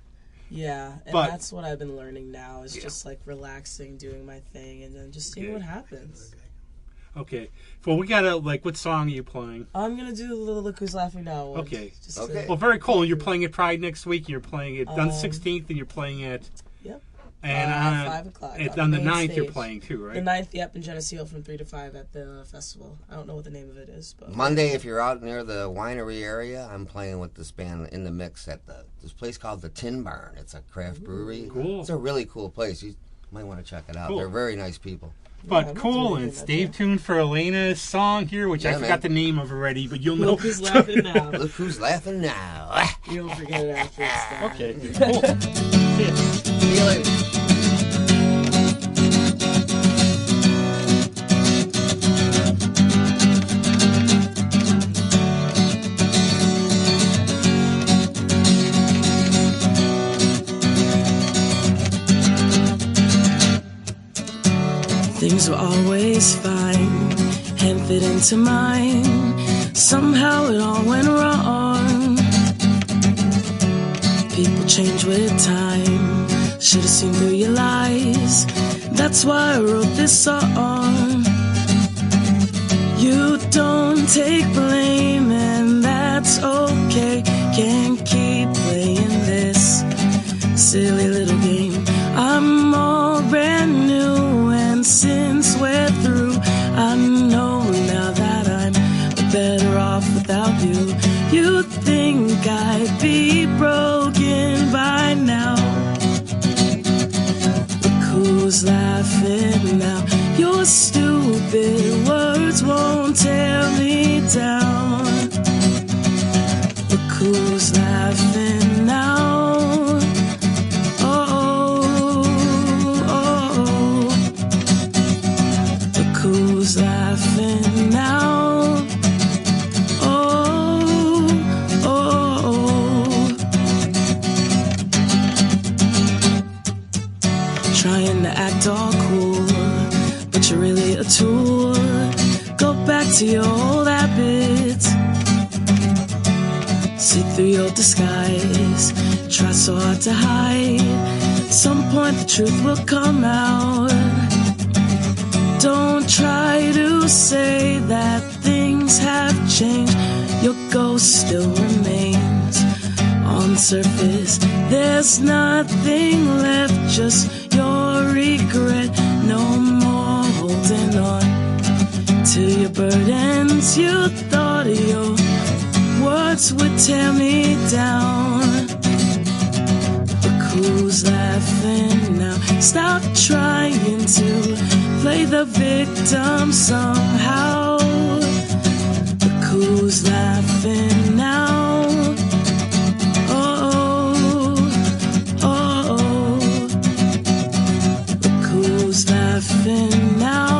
Speaker 3: Yeah, and that's what I've been learning now is just like relaxing, doing my thing, and then just seeing what happens.
Speaker 1: Okay. Well, we got to, what song are you playing?
Speaker 3: I'm going to do Look Who's Laughing Now.
Speaker 1: Okay. Well, very cool. You're playing at Pride next week. You're playing it on the 16th, and you're playing at...
Speaker 3: Yep.
Speaker 1: And
Speaker 3: 5 o'clock.
Speaker 1: On the 9th,
Speaker 3: stage.
Speaker 1: you're playing too, right?
Speaker 3: The 9th, yep, in Geneseo from 3 to 5 at the festival. I don't know what the name of it is, but...
Speaker 2: Monday, if you're out near the winery area, I'm playing with this band in the mix at this place called the Tin Barn. It's a craft brewery.
Speaker 1: Cool.
Speaker 2: It's a really cool place. You might want to check it out. Cool. They're very nice people.
Speaker 1: But cool, and stay tuned for Elena's song here, which I forgot the name of already, but you'll know.
Speaker 3: Look Who's Laughing Now.
Speaker 2: Look Who's Laughing Now.
Speaker 3: You'll forget it after it's done.
Speaker 1: Okay, cool.
Speaker 2: See you later.
Speaker 3: Things were always fine, hand fit into mine. Somehow it all went wrong. People change with time. Should've seen through your lies. That's why I wrote this song. You don't take blame, and that's okay. Can't keep playing this silly little game. I'm all brand new, and since we're through, I know now that I'm better off without you. You think I'd be broken by now. Look who's laughing now. Your stupid words won't tear me down. Look who's laughing now. Who's laughing now? Oh, oh, oh. Trying to act all cool, but you're really a tool. Go back to your old habits. See through your disguise. Try so hard to hide. At some point the truth will come out. Don't try to say that things have changed. Your ghost still remains on the surface. There's nothing left, just your regret. No more holding on to your burdens. You thought your words would tear me down. Look who's laughing now. Stop trying to play the victim somehow. Look who's laughing now. Oh, oh, oh. Look who's laughing now.